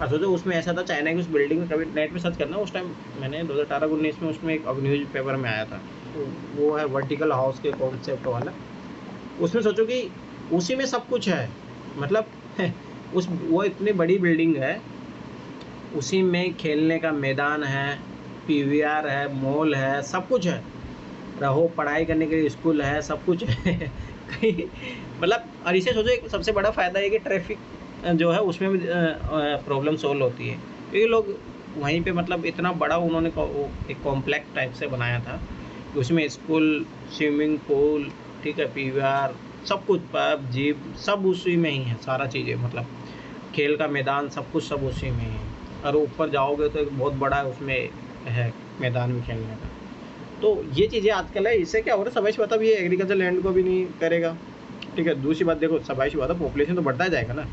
Speaker 1: अब सोचो उसमें ऐसा था, चाइना की उस बिल्डिंग में, कभी नेट पे सर्च करना, उस टाइम मैंने 2018-19 में उसमें एक न्यूज़ पेपर में आया था, तो वो है वर्टिकल हाउस के कॉन्सेप्ट वाला। उसमें सोचो कि उसी में सब कुछ है, मतलब वो इतनी बड़ी बिल्डिंग है, उसी में खेलने का मैदान है, PVR है, मॉल है, सब कुछ है, रहो पढ़ाई करने के लिए स्कूल है, सब कुछ है कहीं मतलब। और इसे सोचो एक सबसे बड़ा फ़ायदा है कि ट्रैफिक जो है उसमें भी प्रॉब्लम सोल्व होती है, क्योंकि लोग वहीं पे मतलब इतना बड़ा उन्होंने एक कॉम्प्लेक्स टाइप से बनाया था, उसमें स्कूल, स्विमिंग पूल, ठीक है, PVR, सब कुछ, पब, जिम, सब उसी में ही है, सारा चीज़ें, मतलब खेल का मैदान, सब कुछ सब उसी में है। और ऊपर जाओगे तो एक बहुत बड़ा उसमें है मैदान में खेलने का। तो ये चीज़ें आजकल है, इससे क्या हो रहा है, सबाइश बात, अब ये एग्रीकल्चर लैंड को भी नहीं करेगा, ठीक है। दूसरी बात देखो, सबाइश बात है, पॉपुलेशन तो बढ़ता जाएगा ना।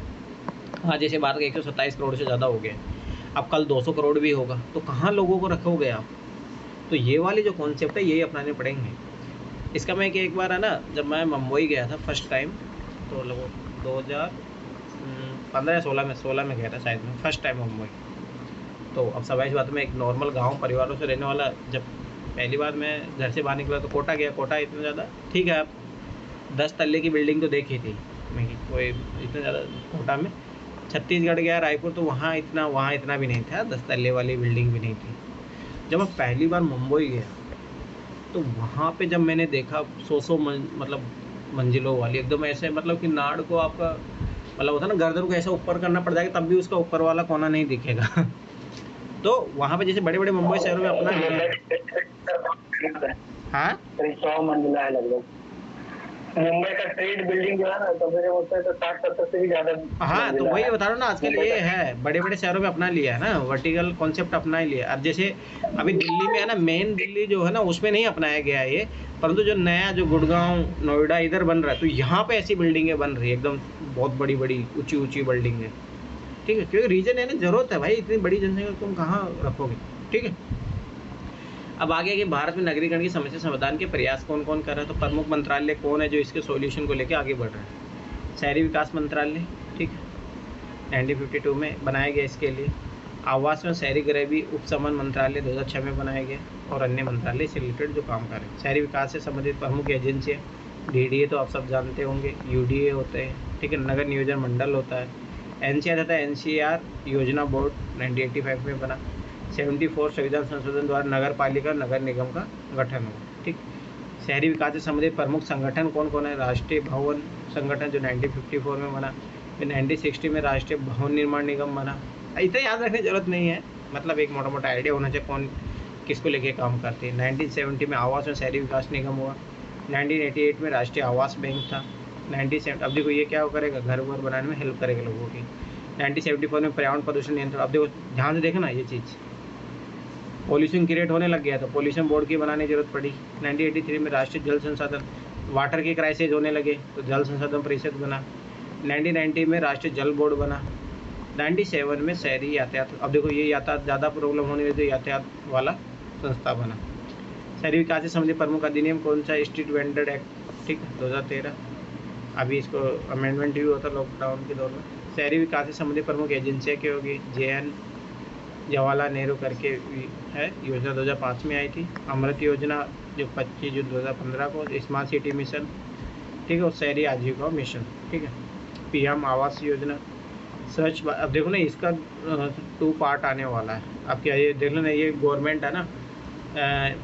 Speaker 1: हाँ, जैसे बात 127 करोड़ से ज़्यादा हो गया, अब कल 200 करोड़ भी होगा, तो कहाँ लोगों को रखोगे आप? तो ये वाली जो कॉन्सेप्ट है यही अपनाने पड़ेंगे। इसका मैं कि एक बार है ना, जब मैं मुंबई गया था फर्स्ट टाइम, तो लगभग 2015 या 16 में गया था शायद मैं फर्स्ट टाइम मुंबई। तो अब सबाइश बात में एक नॉर्मल गांव परिवारों से रहने वाला, जब पहली बार मैं घर से बाहर निकला तो कोटा गया। कोटा इतना ज़्यादा ठीक है, आप 10 तल्ले की बिल्डिंग तो देखी थी मैं कि कोई इतना ज़्यादा। कोटा में छत्तीसगढ़ गया, रायपुर, तो वहाँ इतना भी नहीं था, 10 तल्ले वाली बिल्डिंग भी नहीं थी। जब मैं पहली बार मुंबई गया तो वहाँ पे जब मैंने देखा 100 मतलब मंजिलों वाली एकदम ऐसे, मतलब कि नाड़ को आपका मतलब होता है ना, गर्दन को ऐसा ऊपर करना पड़ जाएगा तब भी उसका ऊपर वाला कोना नहीं दिखेगा। तो वहाँ पे जैसे बड़े बड़े मुंबई शहरों में अपना हाँ
Speaker 2: 100 मंजिला है लगभग। मुंबई का ट्रेड बिल्डिंग जो है ना, तो मेरे होता है तो 60-70 से भी ज़्यादा।
Speaker 1: हाँ, तो वही बता रहा हूँ ना, आजकल ये है बड़े बड़े शहरों में अपना लिया है ना, वर्टिकल कॉन्सेप्ट अपना ही लिया। अब जैसे अभी दिल्ली में है ना, मेन दिल्ली जो है ना उसमें नहीं अपनाया गया है ये, परंतु जो नया जो गुड़गांव, नोएडा इधर बन रहा है, तो यहाँ पे ऐसी बिल्डिंगें बन रही है एकदम बहुत बड़ी बड़ी ऊंची ऊंची बिल्डिंगें, ठीक है। क्योंकि रीजन है ना, जरूरत है भाई, इतनी बड़ी जनसंख्या तुम कहाँ रखोगे, ठीक है। अब आगे कि भारत में नगरीकरण की समस्या समाधान के प्रयास कौन कौन कर रहा है, तो प्रमुख मंत्रालय कौन है जो इसके सॉल्यूशन को लेकर आगे बढ़ रहा है? शहरी विकास मंत्रालय, ठीक है, 1952 में बनाया गया इसके लिए। आवास में शहरी गरीबी उपशमन मंत्रालय 2006 में बनाया गया, और अन्य मंत्रालय से रिलेटेड जो काम कर रहे हैं। शहरी विकास से संबंधित प्रमुख एजेंसियाँ, डीडीए तो आप सब जानते होंगे, यूडीए होते हैं, ठीक है, नगर नियोजन मंडल होता है, एनसीआर तथा एनसीआर योजना बोर्ड 1985 में बना। 74 संविधान संशोधन द्वारा नगर पालिका नगर निगम का गठन हुआ, ठीक। शहरी विकास से संबंधित प्रमुख संगठन कौन कौन है? राष्ट्रीय भवन संगठन जो 1954 में बना, फिर 1960 में राष्ट्रीय भवन निर्माण निगम बना। इतना याद रखने की जरूरत नहीं है, मतलब एक मोटा मोटा आइडिया होना चाहिए कौन किसको लेके काम करते हैं। 1970 में आवास और शहरी विकास निगम हुआ। 1988 में राष्ट्रीय आवास बैंक था। 97 अब देखो ये क्या करेगा, घर वर बनाने में हेल्प करेगा लोगों की। 1974 में पर्यावरण प्रदूषण नियंत्रण, अब देखो ध्यान से देखना ये चीज़, पॉल्यूशन क्रिएट होने लग गया तो पॉल्यूशन बोर्ड की बनाने की जरूरत पड़ी। 1983 में राष्ट्रीय जल संसाधन, वाटर के क्राइसिस होने लगे तो जल संसाधन परिषद बना। 1990 में राष्ट्रीय जल बोर्ड बना। 97 में शहरी यातायात, अब देखो ये यातायात ज़्यादा प्रॉब्लम होने लगी तो यातायात वाला संस्था बना। शहरी विकास से संबंधित प्रमुख अधिनियम कौन सा? स्ट्रीट वेंडर एक्ट, ठीक है, 2013। अभी इसको अमेंडमेंट भी हुआ था लॉकडाउन के दौर में। शहरी विकास से संबंधित प्रमुख एजेंसियाँ क्या होगी? JN जवाहरलाल नेहरू करके है, योजना 2005 में आई थी। अमृत योजना जो 25 जून 2015 को, स्मार्ट सिटी मिशन, ठीक है, और शहरी आजीविका मिशन, ठीक है। PM आवास योजना, स्वच्छ, अब देखो ना इसका 2 पार्ट आने वाला है। अब क्या ये देख लेना, ये गवर्नमेंट है ना,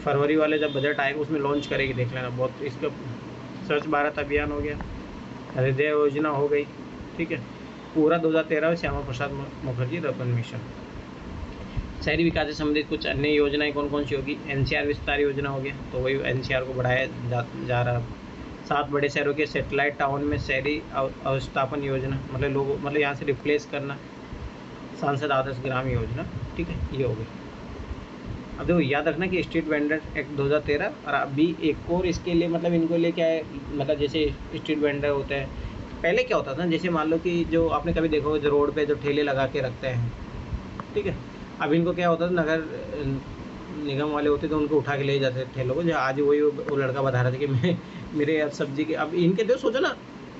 Speaker 1: फरवरी वाले जब बजट आएगा उसमें लॉन्च करेगी, देख लेना। बहुत इसका स्वच्छ भारत अभियान हो गया, हृदय योजना हो गई, ठीक है, पूरा 2013 में श्यामा प्रसाद मुखर्जी अर्बन मिशन। शहरी विकास से संबंधित कुछ अन्य योजनाएं कौन कौन सी होगी? NCR विस्तार योजना हो गया, तो वही NCR को बढ़ाया जा रहा। 7 बड़े शहरों के सेटेलाइट टाउन में शहरी अवस्थापन योजना, मतलब यहाँ से रिप्लेस करना। सांसद आदर्श ग्राम योजना, ठीक है, ये हो गई। अब देखो याद रखना कि स्ट्रीट वेंडर एक्ट 2013, और अभी एक और इसके लिए, मतलब इनको लिए क्या है, मतलब जैसे स्ट्रीट वेंडर होते हैं, पहले क्या होता था, जैसे मान लो कि जो आपने कभी देखा हो जो रोड पे जो ठेले लगा के रखते हैं, ठीक है, अब इनको क्या होता था, नगर निगम वाले होते थे, उनको उठा के ले जाते थे ठेलों को। जो आज वही वो लड़का बता रहा था कि मेरे अब सब्जी के, अब इनके तो सोचो ना,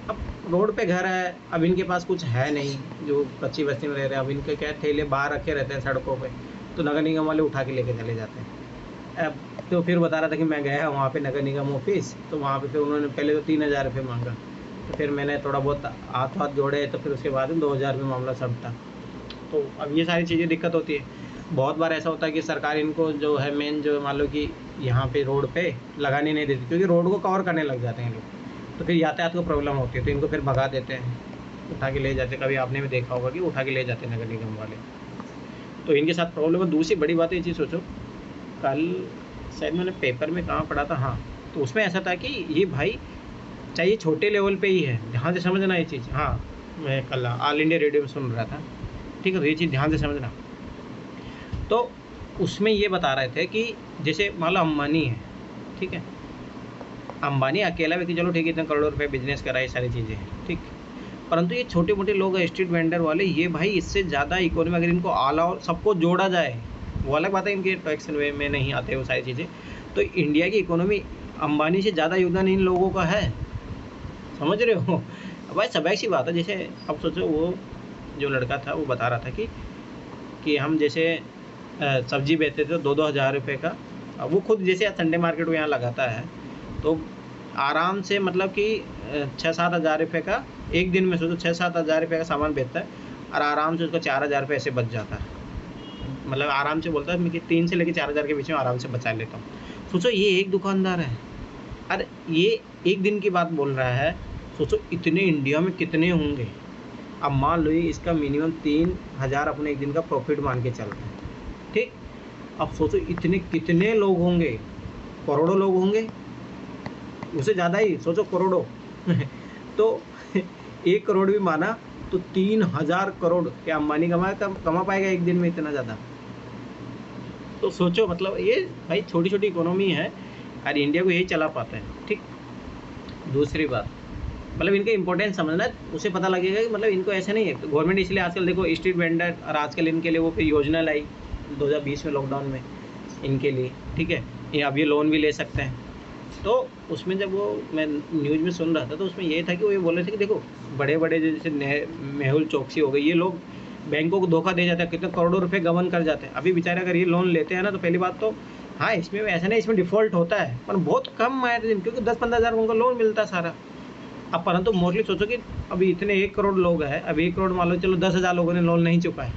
Speaker 1: अब रोड पे घर है, अब इनके पास कुछ है नहीं, जो कच्ची बस्ती में रह रहे हैं, अब इनके क्या ठेले बाहर रखे रहते हैं सड़कों पे, तो नगर निगम वाले उठा के लेके चले जाते हैं। अब तो फिर बता रहा था कि मैं गया वहाँ पे नगर निगम ऑफिस, तो वहाँ पे फिर उन्होंने पहले तो 3000 रुपये मांगा, तो फिर मैंने थोड़ा बहुत हाथ जोड़े, तो फिर उसके बाद में 2000 रुपये मामला सबटा। तो अब ये सारी चीज़ें दिक्कत होती है। बहुत बार ऐसा होता है कि सरकार इनको जो है मेन जो मान लो कि यहाँ पे रोड पे लगाने नहीं देती, क्योंकि रोड को कवर करने लग जाते हैं लोग, तो फिर यातायात को प्रॉब्लम होती है, तो इनको फिर भगा देते हैं, उठा के ले जाते हैं। कभी आपने भी देखा होगा कि उठा के ले जाते हैं नगर निगम वाले, तो इनके साथ प्रॉब्लम है। दूसरी बड़ी बात ये चीज़ सोचो, कल शायद मैंने पेपर में कहाँ पढ़ा था, हाँ, तो उसमें ऐसा था कि ये भाई चाहिए छोटे लेवल पे ही है, ध्यान से समझना ये चीज़। हाँ, मैं कल ऑल इंडिया रेडियो में सुन रहा था, ठीक है, तो ये चीज़ ध्यान से समझना। तो उसमें ये बता रहे थे कि जैसे मान लो अंबानी है, ठीक है। अंबानी अकेला व्यक्ति चलो ठीक है, इतने करोड़ों रुपए बिजनेस करा, ये सारी चीज़ें हैं, ठीक। परंतु ये छोटे मोटे लोग हैं, स्ट्रीट वेंडर वाले, ये भाई इससे ज़्यादा इकोनॉमी अगर इनको आला और सबको जोड़ा जाए, वो अलग बात है इनके टैक्स वे में नहीं आते वो सारी चीज़ें, तो इंडिया की इकोनॉमी अंबानी से ज़्यादा योगदान इन लोगों का है, समझ रहे हो। अब भाई स्वाभाविक सी बात है, जैसे अब सोचो वो जो लड़का था वो बता रहा था कि हम जैसे सब्जी बेचते थे 2-2 हज़ार रुपये का, अब वो खुद जैसे संडे मार्केट वो यहाँ लगाता है, तो आराम से मतलब कि 6-7 हज़ार रुपये का एक दिन में, सोचो 6-7 हज़ार रुपये का सामान बेचता है और आराम से उसका 4 हज़ार रुपये ऐसे बच जाता है। मतलब आराम से बोलता है मैं कि 3 से लेकर 4 हज़ार के बीच में आराम से बचा लेता हूँ। सोचो ये एक दुकानदार है, अरे ये एक दिन की बात बोल रहा है, सोचो इतने इंडिया में कितने होंगे। अब मान लो इसका मिनिमम 3,000 अपने एक दिन का प्रॉफिट मान के चलते हैं, ठीक। अब सोचो इतने कितने लोग होंगे, करोड़ों लोग होंगे, उससे ज़्यादा ही सोचो, करोड़ों। तो 1 करोड़ भी माना तो 3,000 करोड़ क्या अंबानी कमा पाएगा एक दिन में इतना ज़्यादा। तो सोचो मतलब ये भाई छोटी छोटी इकोनॉमी है और इंडिया को यही चला पाता है, ठीक। दूसरी बात मतलब इनका इंपॉर्टेंस समझना, उसे पता लगेगा कि मतलब इनको ऐसे नहीं है। तो गवर्नमेंट इसलिए आजकल देखो स्ट्रीट वेंडर, और आजकल इनके लिए वो फिर योजना लाई 2020 में लॉकडाउन में इनके लिए, ठीक है। ये अब ये लोन भी ले सकते हैं। तो उसमें जब वो मैं न्यूज़ में सुन रहा था तो उसमें ये था कि वो ये बोल रहे थे कि देखो बड़े बड़े जैसे मेहुल चौकसी हो गई, ये लोग बैंकों को धोखा दे जाते हैं, कितने करोड़ों रुपए गबन कर जाते हैं। अभी बेचारे अगर ये लोन लेते हैं ना, तो पहली बात तो हाँ इसमें ऐसा नहीं, इसमें डिफ़ॉल्ट होता है पर बहुत कम मार्जिन, क्योंकि 10-15 हज़ार उनका लोन मिलता है सारा। अब परंतु मोस्टली सोचो कि अभी इतने 1 करोड़ लोग हैं, अब 1 करोड़ मान लो चलो 10,000 लोगों ने लोन नहीं चुकाए,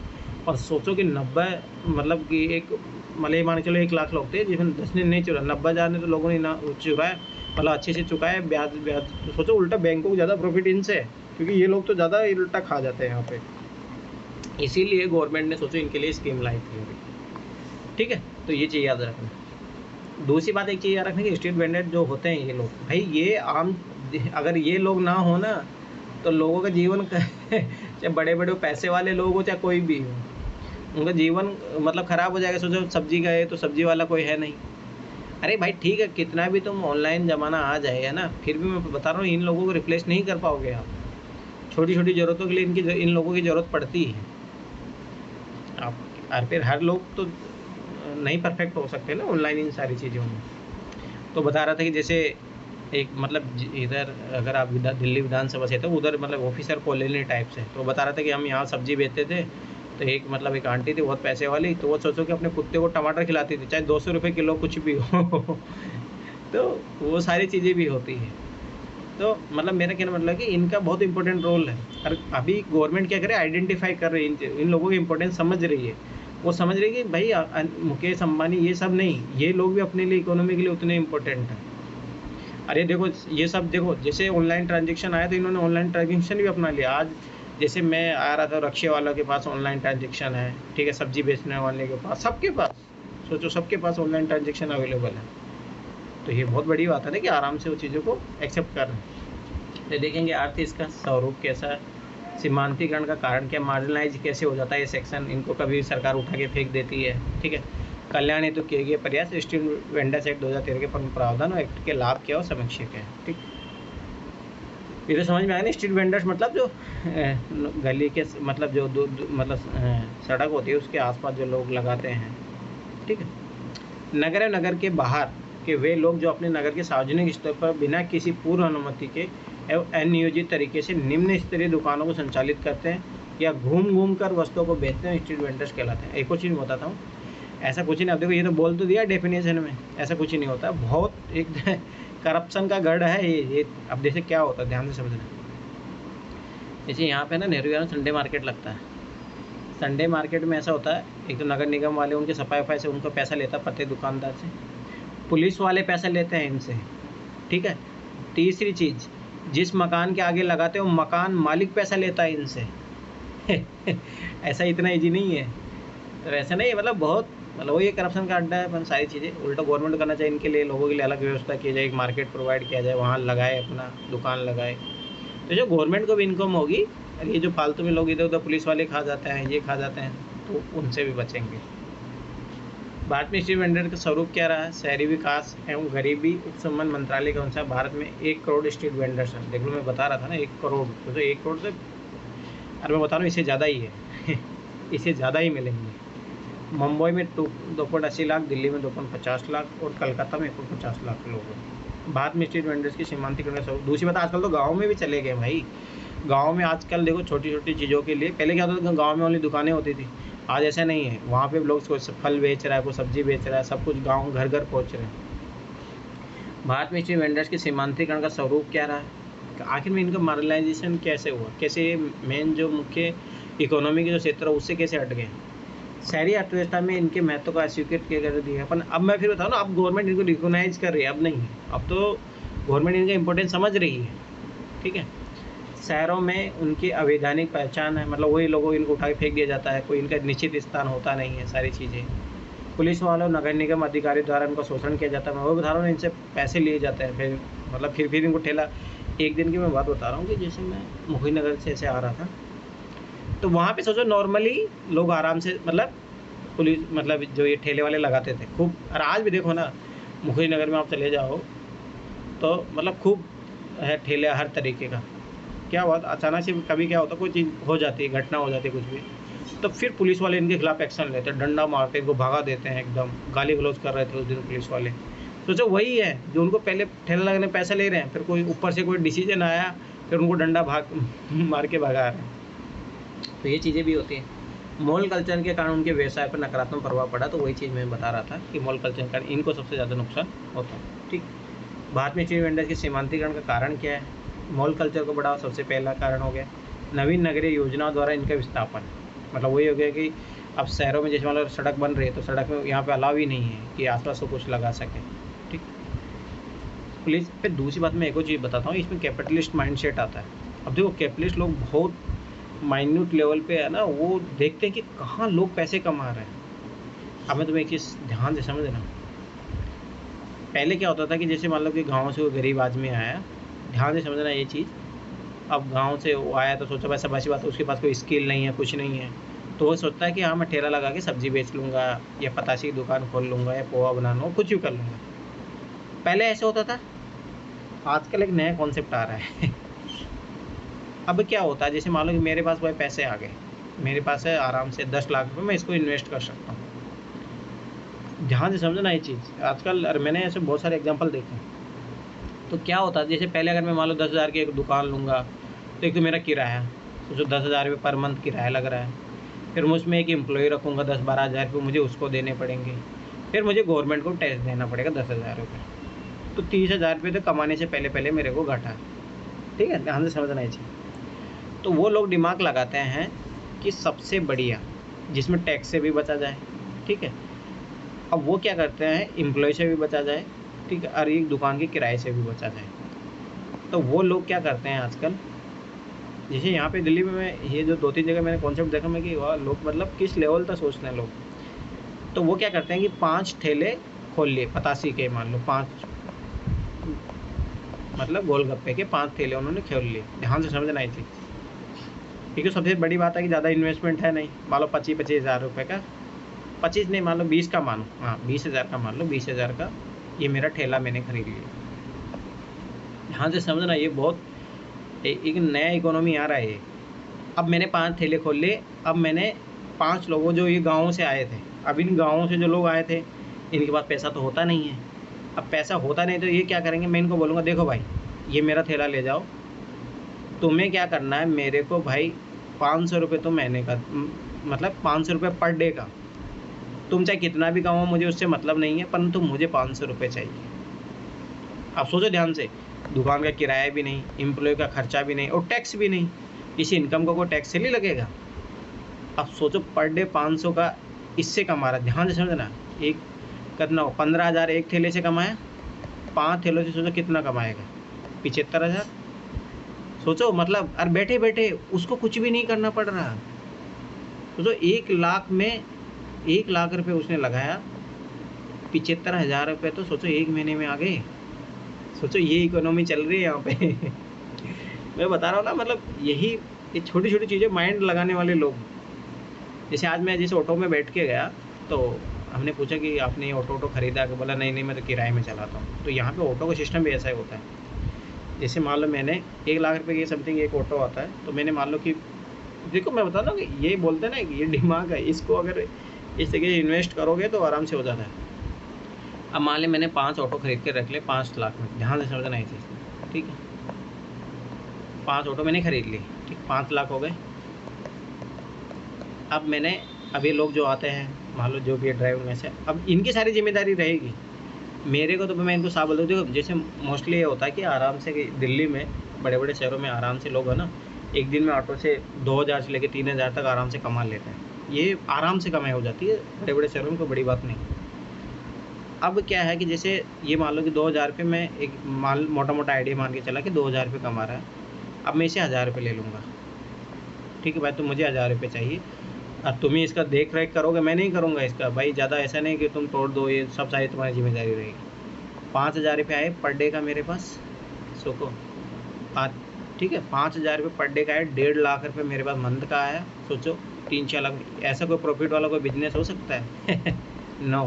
Speaker 1: और सोचो कि 90 मतलब कि एक मतलब मान के चलो 1 लाख लोग थे जिसमें 10 ने नहीं चुरा, 90,000 ने तो लोगों ने ना चुराया, मतलब अच्छे से चुकाया, ब्याज ब्याज। तो सोचो उल्टा बैंकों को ज़्यादा प्रॉफिट इनसे है, क्योंकि ये लोग तो ज़्यादा उल्टा खा जाते हैं यहाँ पे। इसीलिए गवर्नमेंट ने सोचो इनके लिए स्कीम लाई थी, ठीक है। तो ये चीज़ याद रखना। दूसरी बात एक चीज़ याद रखना कि स्ट्रीट वेंडर जो होते हैं ये लोग, भाई ये आम, अगर ये लोग ना हो ना तो लोगों का जीवन चाहे बड़े बड़े पैसे वाले लोग हो चाहे कोई भी हो, उनका जीवन मतलब ख़राब हो जाएगा। सोचो सब्जी का है तो सब्जी वाला कोई है नहीं, अरे भाई ठीक है कितना भी तुम ऑनलाइन ज़माना आ जाए है ना, फिर भी मैं बता रहा हूँ इन लोगों को रिप्लेस नहीं कर पाओगे आप। छोटी छोटी ज़रूरतों के लिए इन लोगों की ज़रूरत पड़ती है। आप और फिर हर लोग तो नहीं परफेक्ट हो सकते ना ऑनलाइन इन सारी चीज़ों में। तो बता रहा था कि जैसे एक मतलब इधर अगर आप दिल्ली विधानसभा से तो उधर मतलब ऑफिसर कॉलोनी टाइप से, तो बता रहा था कि हम यहाँ सब्जी बेचते थे, तो एक आंटी थी बहुत पैसे वाली, तो वो सोचो कि अपने कुत्ते को टमाटर खिलाती थी चाहे 200 रुपये किलो कुछ भी हो। तो वो सारी चीज़ें भी होती है। तो मतलब मेरा कहना मतलब कि इनका बहुत इंपॉर्टेंट रोल है, और अभी गवर्नमेंट क्या करे, आइडेंटिफाई कर रही है इन लोगों की इंपॉर्टेंस समझ रही है। वो समझ रही है कि भाई मुकेश अंबानी ये सब नहीं, ये लोग भी अपने लिए इकोनॉमी के लिए उतने इम्पोर्टेंट हैं। अरे देखो ये सब देखो, जैसे ऑनलाइन ट्रांजेक्शन आया तो इन्होंने ऑनलाइन ट्रांजेक्शन भी अपना लिया। आज जैसे मैं आ रहा था, रक्शे वालों के पास ऑनलाइन ट्रांजेक्शन है, ठीक है, सब्जी बेचने वाले के पास, सबके पास, सोचो सबके पास ऑनलाइन ट्रांजेक्शन अवेलेबल है। तो ये बहुत बड़ी बात है ना कि आराम से वो चीज़ों को एक्सेप्ट कर रहे हैं। तो देखेंगे अर्थ इसका स्वरूप कैसा, सीमांतीकरण का कारण क्या, मार्जिनलाइज कैसे हो जाता है ये सेक्शन, इनको कभी सरकार उठा के फेंक देती है, ठीक है। कल्याण हेतु किए गए प्रयास, स्ट्रीट वेंडर्स एक्ट 2013 के प्रावधान और एक्ट के लाभ क्या और समीक्षा क्या है, ठीक। ये तो समझ में आया ना, स्ट्रीट वेंडर्स मतलब जो गली के मतलब जो मतलब सड़क होती है उसके आसपास जो लोग लगाते हैं, ठीक है। नगर और नगर के बाहर के वे लोग जो अपने नगर के सार्वजनिक स्तर पर बिना किसी पूर्व अनुमति के एवं अनियोजित तरीके से निम्न स्तरीय दुकानों को संचालित करते हैं या घूम घूम कर वस्तुओं को बेचते हैं, स्ट्रीट वेंडर्स कहलाते हैं। एक और चीज़ बताता हूँ, ऐसा कुछ नहीं, अब देखो ये तो बोल तो दिया डेफिनेशन में, ऐसा कुछ ही नहीं होता, बहुत एक करप्शन का गढ़ है ये। अब जैसे क्या होता है ध्यान से समझना, जैसे यहाँ पे ना नेहरू विहार में संडे मार्केट लगता है। संडे मार्केट में ऐसा होता है, एक तो नगर निगम वाले उनके सफाई वफाई से उनको पैसा लेता है प्रत्येक दुकानदार से, पुलिस वाले पैसा लेते हैं इनसे, ठीक है। तीसरी चीज़, जिस मकान के आगे लगाते हो मकान मालिक पैसा लेता है इनसे। ऐसा इतना ईजी नहीं है, तो ऐसा नहीं है, मतलब बहुत मतलब वो ये करप्शन का अड्डा है। सारी चीज़ें उल्टा गवर्नमेंट को करना चाहिए, इनके लिए लोगों के लिए अलग व्यवस्था की जाए, एक मार्केट प्रोवाइड किया जाए, वहाँ लगाए अपना दुकान लगाए, तो जो गवर्नमेंट को भी इनकम होगी, और ये जो फालतू में लोग इधर उधर पुलिस वाले खा जाते हैं, ये खा जाते हैं, तो उनसे भी बचेंगे। भारत में स्ट्रीट वेंडर का स्वरूप क्या रहा है? शहरी विकास एवं गरीबी उपशमन मंत्रालय के अनुसार भारत में 1 करोड़ स्ट्रीट वेंडर्स हैं। देख लो, मैं बता रहा था ना 1 करोड़, तो 1 करोड़ से, अरे मैं बता रहा हूँ इससे ज़्यादा ही है इससे ज़्यादा ही मिलेंगे। मुंबई में 2.80 लाख, दिल्ली में 2.50 लाख और कलकत्ता में 1.50 लाख लोग हैं। भारत में स्ट्रीट वेंडर्स की सीमांतीकरण का स्वरूप। दूसरी बात, आजकल तो गाँव में भी चले गए भाई। गाँव में आजकल देखो छोटी छोटी चीज़ों के लिए, पहले क्या होता था, गाँव में ओनली दुकानें होती थी, आज ऐसा नहीं है। वहाँ पे लोग कोई फल बेच रहा है, कोई सब्जी बेच रहा है, सब कुछ गाँव घर घर पहुँच रहे हैं। भारत में स्ट्रीट वेंडर्स के सीमांतीकरण का स्वरूप क्या रहा है? आखिर में इनका मार्जिनलाइजेशन कैसे हुआ? कैसे मेन जो मुख्य इकोनॉमी के जो क्षेत्र है उससे कैसे हट गए? शहरी अर्थव्यवस्था में इनके महत्व को अस्वीकृत किया कर दिया। अपन अब मैं फिर बताऊँ ना, अब गवर्नमेंट इनको रिकोगनाइज कर रही है, अब नहीं है। अब तो गवर्नमेंट इनका इम्पोर्टेंस समझ रही है, ठीक है। शहरों में उनकी अवैधानिक पहचान है, मतलब वही लोगों इनको उठा के फेंक दिया जाता है, कोई इनका निश्चित स्थान होता नहीं है, सारी चीज़ें। पुलिस वालों, नगर निगम अधिकारी द्वारा इनका शोषण किया जाता है। मैं वो बता रहा हूँ, इनसे पैसे लिए जाते हैं, फिर मतलब फिर इनको ठेला। एक दिन की मैं बात बता रहा हूँ कि जैसे मैं मोहिनीनगर से ऐसे आ रहा था, तो वहाँ पे सोचो नॉर्मली लोग आराम से, मतलब पुलिस, मतलब जो ये ठेले वाले लगाते थे खूब। और आज भी देखो ना, मोहिनीनगर में आप चले जाओ तो मतलब खूब है ठेले हर तरीके का। क्या हुआ, अचानक से कभी क्या होता, कोई चीज़ हो जाती है, घटना हो जाती है कुछ भी, तो फिर पुलिस वाले इनके खिलाफ एक्शन लेते हैं, डंडा मारते हैं, इनको भगा देते हैं, एकदम गाली गलौज कर रहे थे उस दिन पुलिस वाले। सोचो वही है जो उनको पहले ठेला लगाने पैसे ले रहे हैं, फिर कोई ऊपर से कोई डिसीजन आया, फिर उनको डंडा मार के भगा रहे हैं। तो ये चीज़ें भी होती हैं। मॉल कल्चर के कारण उनके व्यवसाय पर नकारात्मक प्रभाव पड़ा, तो वही चीज़ मैं बता रहा था कि मॉल कल्चर के कारण इनको सबसे ज़्यादा नुकसान होता है, ठीक। भारत में स्ट्रीट वेंडर के सीमांतीकरण का कारण क्या है? मॉल कल्चर को बढ़ावा सबसे पहला कारण हो गया। नवीन नगरीय योजनाओं द्वारा इनका विस्थापन, मतलब वही हो गया कि अब शहरों में जैसे मान लो सड़क बन रही है, तो सड़क में यहाँ पे अलाउ ही नहीं है कि आसपास को कुछ लगा सके, ठीक। पुलिस फिर दूसरी बात, मैं एक और चीज़ बताता हूँ, इसमें कैपिटलिस्ट माइंडसेट आता है। अब देखो, कैपिटलिस्ट लोग बहुत माइन्यूट लेवल पे है ना, वो देखते हैं कि कहाँ लोग पैसे कमा रहे हैं। अब मैं तुम्हें एक चीज़ ध्यान से समझना, पहले क्या होता था कि जैसे मान लो कि गाँव से कोई गरीब आदमी आया, ध्यान से समझना ये चीज़। अब गाँव से वो आया तो सोचा वैसा वैसी बात है, उसके पास कोई स्किल नहीं है, कुछ नहीं है, तो वो सोचता है कि हाँ मैं ठेला लगा के सब्जी बेच लूँगा, या पताशी की दुकान खोल लूँगा, या पोहा बना लूँगा, कुछ भी कर लूँगा। पहले ऐसे होता था। आजकल एक नया कॉन्सेप्ट आ रहा है अब क्या होता है, जैसे मान लो कि मेरे पास भाई पैसे आ गए, मेरे पास है आराम से 10 लाख रुपये, मैं इसको इन्वेस्ट कर सकता हूँ। ध्यान से समझना ये चीज़, आजकल और मैंने ऐसे बहुत सारे एग्जांपल देखे हैं। तो क्या होता है, जैसे पहले अगर मैं मान लो 10,000 की एक दुकान लूँगा, तो एक तो मेरा किराया, सोचो 10,000 रुपये पर मंथ किराया लग रहा है, फिर मैं उसमें एक एम्प्लॉय रखूँगा, 10-12 हज़ार रुपये मुझे उसको देने पड़ेंगे, फिर मुझे गवर्नमेंट को टैक्स देना पड़ेगा 10,000 रुपये, तो 30,000 रुपये तो कमाने से पहले पहले मेरे को घाटा, ठीक है। ध्यान से समझना ये चीज़। तो वो लोग दिमाग लगाते हैं कि सबसे बढ़िया जिसमें टैक्स से भी बचा जाए, ठीक है। अब वो क्या करते हैं, एम्प्लॉय से भी बचा जाए, ठीक है, और एक दुकान के किराए से भी बचा जाए। तो वो लोग क्या करते हैं आजकल, जैसे यहाँ पे दिल्ली में मैं ये जो 2-3 जगह मैंने कॉन्सेप्ट देखा, मैं कि वाह लोग मतलब किस लेवल तक सोचते हैं लोग। तो वो क्या करते हैं कि 5 ठेले खोल लिए पतासी के, मान लो 5, मतलब गोलगप्पे के 5 ठेले उन्होंने खोल लिए। ध्यान से समझना आई थी, क्योंकि सबसे बड़ी बात है कि ज़्यादा इन्वेस्टमेंट है नहीं, मान लो 25 हज़ार रुपये का, 25 नहीं मान लो 20 का मानो, हाँ 20,000 का मान लो, 20,000 का ये मेरा ठेला मैंने खरीद लिया। ध्यान से समझना, ये बहुत एक नया इकोनॉमी आ रहा है। अब मैंने 5 ठेले खोल लिए, अब मैंने 5 लोगों जो ये गाँवों से आए थे, अब इन गाँवों से जो लोग आए थे इनके पास पैसा तो होता नहीं है। अब पैसा होता नहीं तो ये क्या करेंगे, मैं इनको बोलूँगा देखो भाई ये मेरा ठेला ले जाओ, तुम्हें क्या करना है, मेरे को भाई 500 रुपये तो महीने का, मतलब 500 रुपये पर डे का, तुम चाहे कितना भी कमाओ मुझे उससे मतलब नहीं है, परंतु मुझे 500 रुपये चाहिए। अब सोचो ध्यान से, दुकान का किराया भी नहीं, एम्प्लॉय का खर्चा भी नहीं, और टैक्स भी नहीं, इस इनकम को कोई टैक्स से नहीं लगेगा। अब सोचो पर डे 500 का इससे कमा रहा है। ध्यान से समझना, एक कितना हो, 15,000 एक ठेले से कमाया, 5 ठेलों से सोचो कितना कमाएगा, 75,000। सोचो मतलब, और बैठे बैठे उसको कुछ भी नहीं करना पड़ रहा। सोचो 1 लाख में 1 लाख रुपये उसने लगाया, 75,000 रुपये तो सोचो एक महीने में आ गए। सोचो ये इकोनॉमी चल रही है यहाँ पे मैं बता रहा हूँ ना, मतलब यही ये छोटी छोटी चीज़ें माइंड लगाने वाले लोग। जैसे आज मैं जिस ऑटो में बैठ के गया, तो हमने पूछा कि आपने ये ऑटो ख़रीदा? कि बोला नहीं मैं तो किराए में चलाता हूँ। तो यहाँ पे ऑटो का सिस्टम भी ऐसा ही होता है। जैसे मान लो मैंने 1 लाख रुपए की समथिंग एक ऑटो आता है, तो मैंने मान लो कि देखो मैं बता रहा हूँ कि ये बोलते हैं ना कि ये दिमाग है, इसको अगर इस तरीके से इन्वेस्ट करोगे तो आराम से हो जाता है। अब मान लें मैंने 5 ऑटो खरीद के रख ले 5 लाख में, ध्यान से समझना ये चीज़, ठीक है। 5 ऑटो मैंने खरीद ली, ठीक, 5 लाख हो गए। अब ये लोग जो आते हैं, मान लो जो भी है ड्राइवर में से, अब इनकी सारी जिम्मेदारी रहेगी। मेरे को तो मैं इनको साफ बोल दूँ, देखो जैसे मोस्टली ये होता है कि आराम से दिल्ली में बड़े बड़े शहरों में आराम से लोग है ना, एक दिन में ऑटो से 2000 से लेकर 3000 तक आराम से कमा लेते हैं। ये आराम से कमाई हो जाती है बड़े बड़े शहरों में, कोई बड़ी बात नहीं। अब क्या है कि जैसे ये मान लो कि 2000 रुपये में एक मोटा मोटा आइडिया मान के चला कि 2000 रुपये कमा रहा है। अब मैं इसे 1000 रुपये ले लूँगा, ठीक है भाई, तो मुझे 1000 रुपये चाहिए। अब तुम ही इसका देख रेख करोगे, मैं नहीं करूँगा इसका भाई। ज़्यादा ऐसा नहीं कि तुम तोड़ दो, ये सब सारी तुम्हारी जिम्मेदारी रहेगी। 5000 रुपये आए पर डे का मेरे पास, सोचो ठीक है, 5000 रुपये पर डे का है, 1.5 लाख रुपये मेरे पास मंथ का आया। सोचो 3-4 लाख, ऐसा कोई प्रॉफिट वाला कोई बिजनेस हो सकता है? नो।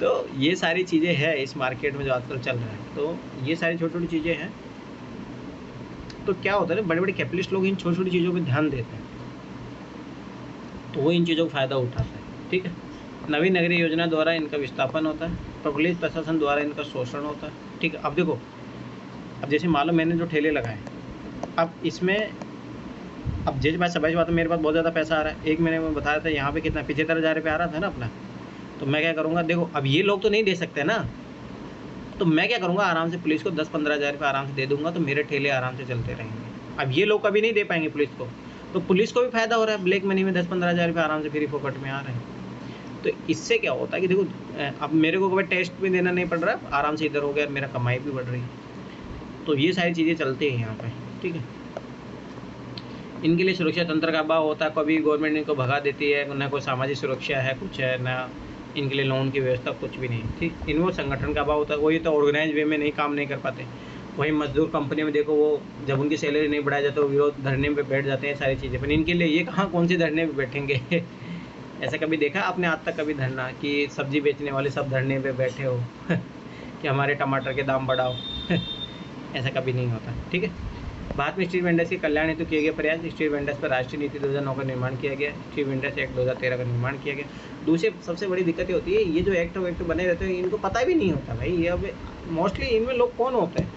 Speaker 1: तो ये सारी चीज़ें हैं इस मार्केट में जो आजकल चल रहा है। तो ये सारी छोटी छोटी चीज़ें हैं। तो क्या होता है ना, बड़े बड़े कैपिटलिस्ट लोग इन छोटी छोटी चीज़ों पर ध्यान देते हैं, तो वो इन चीज़ों का फ़ायदा उठाता है, ठीक है। नवीन नगरीय योजना द्वारा इनका विस्थापन होता है, पुलिस प्रशासन द्वारा इनका शोषण होता है, ठीक है। अब देखो, अब जैसे मान लो मैंने जो ठेले लगाए, अब इसमें अब जैसे बात समझ बात है, मेरे पास बहुत ज़्यादा पैसा आ रहा है। एक महीने में बताया था यहाँ पे कितना 75,000 रुपये आ रहा था ना अपना। तो मैं क्या करूँगा, देखो अब ये लोग तो नहीं दे सकते ना, तो मैं क्या करूँगा, आराम से पुलिस को 10-15 हज़ार रुपये आराम से दे दूँगा, तो मेरे ठेले आराम से चलते रहेंगे। अब ये लोग कभी नहीं दे पाएंगे पुलिस को, तो पुलिस को भी फ़ायदा हो रहा है, ब्लैक मनी में 10-15 हज़ार रुपये आराम से फ्री फोकट में आ रहे हैं। तो इससे क्या होता है कि देखो अब मेरे को कभी टेस्ट भी देना नहीं पड़ रहा, आराम से इधर हो गया, मेरा कमाई भी बढ़ रही है। तो ये सारी चीज़ें चलती हैं यहाँ पे, ठीक है। इनके लिए सुरक्षा तंत्र का अभाव होता है, कभी गवर्नमेंट इनको भगा देती है, ना कोई सामाजिक सुरक्षा है, कुछ है ना इनके लिए लोन की व्यवस्था, कुछ भी नहीं, ठीक। इनको संगठन का अभाव होता है, वही तो ऑर्गेनाइज वे में नहीं काम नहीं कर पाते। वही मजदूर कंपनी में देखो, वो जब उनकी सैलरी नहीं बढ़ाया जाता, वो विरोध धरने पे बैठ जाते हैं, सारी चीज़ें। पर इनके लिए ये कहाँ कौन सी धरने पे बैठेंगे? ऐसा कभी देखा आपने आज तक कभी धरना कि सब्जी बेचने वाले सब धरने पे बैठे हो कि हमारे टमाटर के दाम बढ़ाओ? ऐसा कभी नहीं होता, ठीक है। भारत में स्ट्रीट वेंडर्स के कल्याण हेतु किए गए प्रयास, स्ट्रीट वेंडर्स पर राष्ट्रीय नीति 2009 का निर्माण किया गया, स्ट्रीट वेंडर्स एक्ट 2013 का निर्माण किया गया। दूसरी सबसे बड़ी दिक्कत ये होती है, ये जो एक्ट बने रहते हैं, इनको पता भी नहीं होता भाई। ये अब मोस्टली इनमें लोग कौन होते हैं,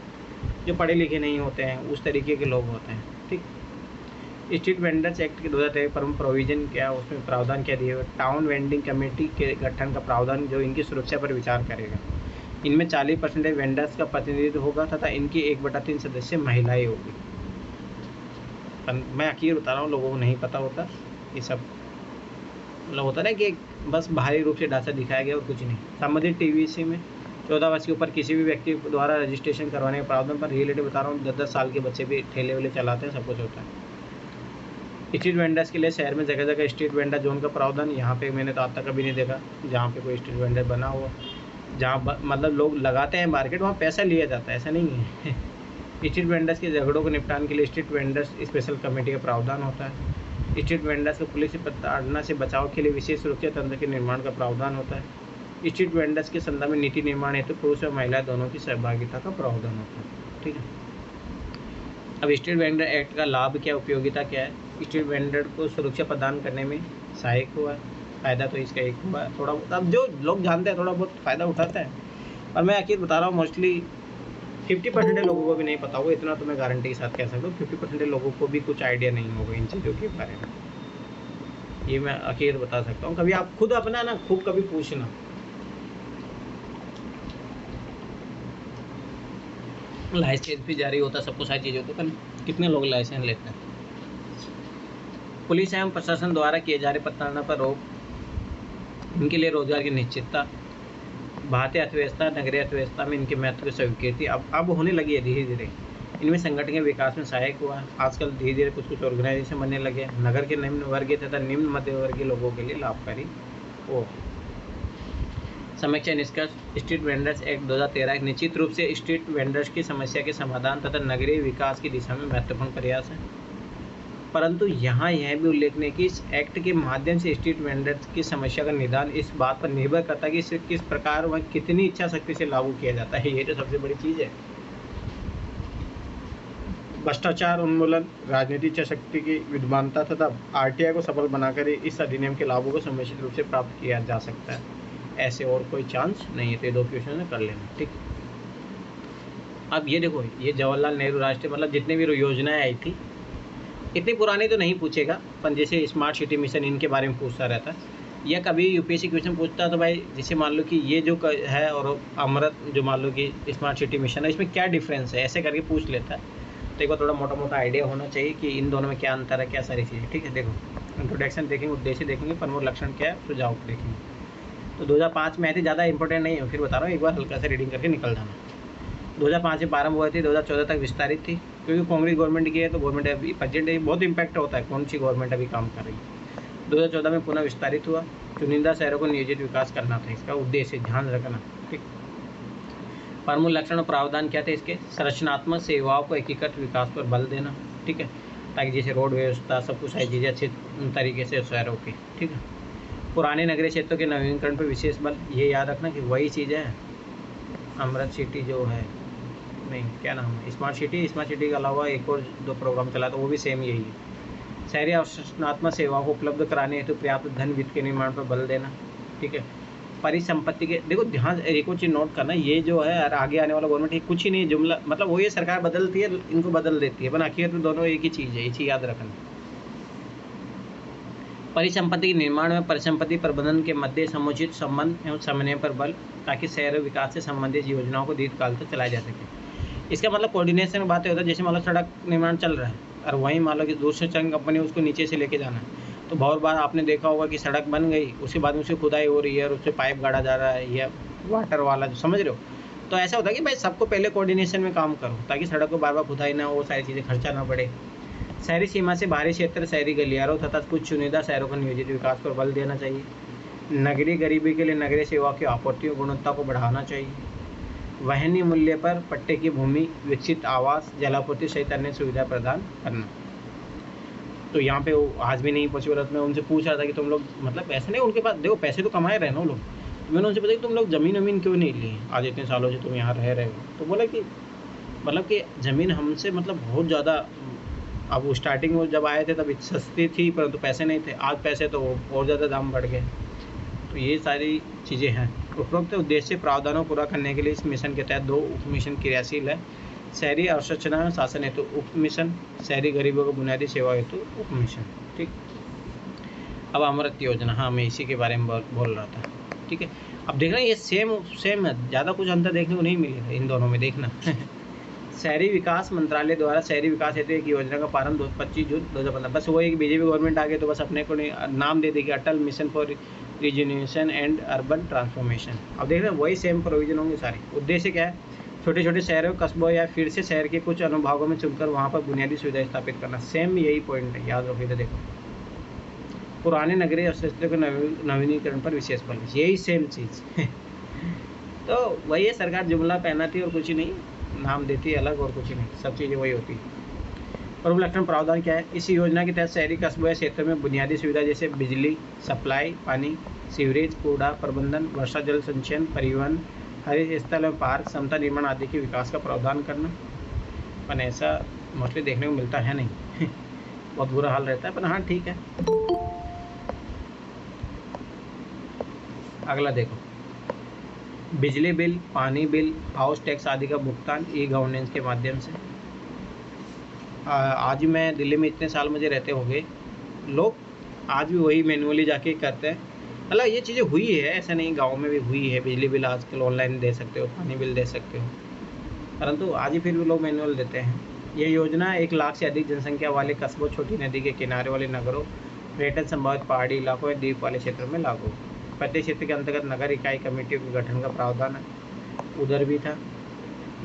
Speaker 1: जो पढ़े लिखे नहीं होते हैं, उस तरीके के लोग होते हैं, ठीक। स्ट्रीट वेंडर्स एक्ट के 2013 पर प्रोविजन क्या, उसमें प्रावधान क्या दिए हुए, टाउन वेंडिंग कमेटी के गठन का प्रावधान जो इनकी सुरक्षा पर विचार करेगा। इनमें 40% वेंडर्स का प्रतिनिधित्व होगा तथा इनकी 1/3 सदस्य महिलाएं होगी। मैं आखिर बता रहा हूँ, लोगों को नहीं पता होता ये सब, मतलब होता ना कि बस बाहरी रूप से ढांचा दिखाया गया और कुछ नहीं। संबंधित टीवीसी में 14 वर्ष के ऊपर किसी भी व्यक्ति द्वारा रजिस्ट्रेशन करवाने के प्रावधान पर रिलेटेड बता रहा हूँ, 10-10 साल के बच्चे भी ठेले वेले चलाते हैं, सब कुछ होता है। स्ट्रीट वेंडर्स के लिए शहर में जगह जगह स्ट्रीट वेंडर जोन का प्रावधान, यहाँ पे मैंने तो आज तक कभी नहीं देखा जहाँ पे कोई स्ट्रीट वेंडर बना हुआ, जहाँ मतलब लोग लगाते हैं मार्केट, वहाँ पैसा लिया जाता है, ऐसा नहीं है। स्ट्रीट वेंडर्स के झगड़ों को निपटाने के लिए स्ट्रीट वेंडर्स स्पेशल कमेटी का प्रावधान होता है। स्ट्रीट वेंडर्स को पुलिस से प्रताड़ना से बचाव के लिए विशेष सुरक्षा तंत्र के निर्माण का प्रावधान होता है। स्ट्रीट वेंडर्स के संदर्भ में नीति निर्माण हेतु पुरुष और महिला दोनों की सहभागिता का प्रावधान होता है, ठीक है। अब स्ट्रीट वेंडर एक्ट का लाभ क्या, उपयोगिता क्या है? स्ट्रीट वेंडर को सुरक्षा प्रदान करने में सहायक हुआ, फ़ायदा तो इसका एक हुआ थोड़ा बहुत। अब जो लोग जानते हैं थोड़ा बहुत फ़ायदा उठाता है, और मैं आखिर बता रहा हूँ मोस्टली 50% लोगों को भी नहीं पता होगा, इतना तो मैं गारंटी के साथ कह सकता हूँ। 50% लोगों को भी कुछ आइडिया नहीं होगा इन चीज़ों के बारे में, ये मैं आखिर बता सकता हूँ। कभी आप खुद अपना ना खूब कभी पूछना। लाइसेंस भी जारी होता है, सब कुछ सारी चीज़ें होती है, पर कितने लोग लाइसेंस लेते हैं? पुलिस एवं प्रशासन द्वारा किए जा रहे प्रताड़ना पर रोक, इनके लिए रोजगार की निश्चितता, भारतीय अर्थव्यवस्था नगरीय अर्थव्यवस्था में इनके महत्व की स्वीकृति अब होने लगी है धीरे धीरे। इनमें संगठन के विकास में सहायक हुआ। आजकल धीरे धीरे कुछ ऑर्गेनाइजेशन बनने लगे, नगर के निम्न वर्गीय तथा निम्न मध्य वर्गीय लोगों के लिए लाभकारी हो। समीक्षा निष्कर्ष, स्ट्रीट वेंडर्स एक्ट 2013 निश्चित रूप से स्ट्रीट वेंडर्स की समस्या के समाधान तथा नगरीय विकास की दिशा में महत्वपूर्ण प्रयास है। परंतु यहाँ यह भी उल्लेखनीय है कि इस एक्ट के माध्यम से स्ट्रीट वेंडर्स की समस्या का निदान इस बात पर निर्भर करता है कि इसे किस प्रकार व कितनी इच्छा शक्ति से लागू किया जाता है। ये तो सबसे बड़ी चीज़ है। भ्रष्टाचार उन्मूलन, राजनीतिक इच्छा शक्ति की विद्वानता तथा आरटीआई को सफल बनाकर इस अधिनियम के लाभों को सुनिश्चित रूप से प्राप्त किया जा सकता है। ऐसे और कोई चांस नहीं है। तो ये 2 क्वेश्चन कर लेना, ठीक। अब ये देखो, ये जवाहरलाल नेहरू राष्ट्रीय मतलब जितने भी योजनाएं आई थी, इतनी पुरानी तो नहीं पूछेगा, पर जैसे स्मार्ट सिटी मिशन इनके बारे में पूछता रहता है, या कभी यूपीएससी क्वेश्चन पूछता है तो भाई जैसे मान लो कि ये जो है और अमृत जो मान लो कि स्मार्ट सिटी मिशन है, इसमें क्या डिफरेंस है, ऐसे करके पूछ लेता है। तो एक बार थोड़ा मोटा मोटा आइडिया होना चाहिए कि इन दोनों में क्या अंतर है, क्या सारी चीज़ें, ठीक है। देखो, इंट्रोडक्शन देखेंगे, उद्देश्य देखेंगे, प्रमुख लक्षण क्या है, सुझाव देखेंगे। तो 2005 में आई थी, ज़्यादा इंपॉर्टेंट नहीं है, फिर बता रहा हूँ, एक बार हल्का से रीडिंग करके निकल जाना। 2005 में प्रारंभ हुई थी, 2014 तक विस्तारित थी, क्योंकि कांग्रेस गवर्नमेंट की है तो गवर्नमेंट अभी प्रेजेंट बहुत इंपैक्ट होता है कौन सी गवर्नमेंट अभी काम कर रही है। 2014 में पुनः विस्तारित हुआ। चुनिंदा शहरों को नियोजित विकास करना था इसका उद्देश्य, ध्यान रखना, ठीक। प्रमुख लक्षण और प्रावधान क्या थे इसके? संरचनात्मक सेवाओं को एकीकृत विकास पर बल देना, ठीक है, ताकि जैसे रोड व्यवस्था सब कुछ सारी चीज़ें अच्छे तरीके से शहरों की, ठीक है। पुराने नगरीय क्षेत्रों के नवीनीकरण पर विशेष बल, ये याद रखना कि वही चीज़ है अमृत सिटी जो है, नहीं क्या नाम है, स्मार्ट सिटी के अलावा एक और 2 प्रोग्राम चला तो वो भी सेम यही है। शहरी अवसंरचनात्मक सेवाओं को उपलब्ध कराने हेतु पर्याप्त धन वित्त के निर्माण पर बल देना, ठीक है। परिसंपत्ति के, देखो ध्यान एक और चीज़ नोट करना, ये जो है आगे आने वाला गवर्नमेंट ये कुछ ही नहीं जुमला, मतलब वो ये सरकार बदलती है, इनको बदल देती है, पर आखिर में दोनों एक ही चीज़ है, ये चीज़ याद रखना। परिसंपत्ति के निर्माण में परिसंपत्ति प्रबंधन के मध्य समुचित संबंध एवं समन्वय पर बल, ताकि शहर विकास से संबंधित योजनाओं को दीर्घकाल तक चलाया जा सके। इसका मतलब कोऑर्डिनेशन में बातें होता है, जैसे मान लो सड़क निर्माण चल रहा है और वहीं मान लो कि दूसरे चंग कंपनी उसको नीचे से लेके जाना है, तो बहुत बार आपने देखा होगा कि सड़क बन गई, उसके बाद में उसकी खुदाई हो रही है और उससे पाइप गाड़ा जा रहा है या वाटर वाला, जो समझ रहे हो। तो ऐसा होता है कि भाई सबको पहले कोऑर्डिनेशन में काम करो, ताकि सड़क को बार बार खुदाई ना हो, वो सारी चीज़ें खर्चा ना पड़े। शहरी सीमा से बाहरी क्षेत्र, शहरी गलियारों तथा कुछ चुनिंदा शहरों का नियोजित विकास पर बल देना चाहिए। नगरीय गरीबी के लिए नगरीय सेवा की आपूर्ति और गुणवत्ता को बढ़ाना चाहिए। वहनीय मूल्य पर पट्टे की भूमि, विकसित आवास, जलापूर्ति सहित अन्य सुविधा प्रदान करना। तो यहाँ पे वो आज भी नहीं पॉसिबल। मैं उनसे पूछ रहा था कि तुम लोग मतलब ऐसे नहीं, उनके पास देखो पैसे तो कमाए रहे ना वो लोग, तो मैंने उनसे पूछा कि तुम लोग ज़मीन वमीन क्यों नहीं ली आज इतने सालों से तुम यहाँ रह रहे हो। तो बोला कि मतलब कि ज़मीन हमसे मतलब बहुत ज़्यादा, अब स्टार्टिंग में जब आए थे तब सस्ती थी, परंतु पैसे नहीं थे, आज पैसे तो और ज़्यादा दाम बढ़ गए। तो ये सारी चीज़ें हैं। उपरोक्त उद्देश्य प्रावधानों को पूरा करने के लिए इस मिशन के तहत 2 उप मिशन क्रियाशील है। शहरी अवसंरचना शासन हेतु उप मिशन, शहरी गरीबों को बुनियादी सेवा हेतु उप मिशन, ठीक। अब अमृत योजना, हाँ मैं इसी के बारे में बोल रहा था, ठीक है। अब देखना ये सेम है, ज़्यादा कुछ अंतर देखने को नहीं मिलेगा इन दोनों में, देखना। शहरी विकास मंत्रालय द्वारा शहरी विकास हेतु एक योजना का प्रारंभ 25 जून 2015, बस वो एक बीजेपी गवर्नमेंट आ गई तो बस अपने को नाम दे देगी, Atal mission for rejuvenation and urban transformation. अब देख रहे हैं वही सेम प्रोविजन होंगे सारे। उद्देश्य क्या है? छोटे छोटे शहरों, कस्बों या फिर से शहर के कुछ अनुभागों में चुनकर वहाँ पर बुनियादी सुविधा स्थापित करना। सेम यही पॉइंट है, याद रखो। इधर देखो, पुराने नगरीय अवशेषों के नवीनीकरण पर विशेष बल, यही सेम चीज़। तो वही है, सरकार जुमला पहनाती है और कुछ ही नहीं, नाम देती है अलग और कुछ ही नहीं, सब चीज़ें वही होती है। प्रमुख लक्षण प्रावधान क्या है? इस योजना के तहत शहरी कस्बों या क्षेत्र में बुनियादी सुविधा जैसे बिजली सप्लाई, पानी, सीवरेज, कूड़ा प्रबंधन, वर्षा जल संचयन, परिवहन, हरित स्थल और पार्क, क्षमता निर्माण आदि के विकास का प्रावधान करना। पर ऐसा मोस्टली देखने को मिलता है नहीं। बहुत बुरा हाल रहता है, पर हाँ ठीक है। अगला देखो, बिजली बिल, पानी बिल, हाउस टैक्स आदि का भुगतान ई गवर्नेंस के माध्यम से। आज मैं दिल्ली में इतने साल मुझे रहते हो गए, लोग आज भी वही मैनुअली जाके करते हैं। मतलब ये चीज़ें हुई है, ऐसा नहीं, गांव में भी हुई है। बिजली बिल आजकल ऑनलाइन दे सकते हो, पानी बिल दे सकते हो, परंतु आज ही फिर भी लोग मैनुअल देते हैं। ये योजना 1 लाख से अधिक जनसंख्या वाले कस्बों, छोटी नदी के किनारे वाले नगरों, पर्यटन संभावित पहाड़ी इलाकों या द्वीप वाले क्षेत्रों में लागू। प्रत्येक क्षेत्र के अंतर्गत नगर इकाई कमेटियों के गठन का प्रावधान है, उधर भी था।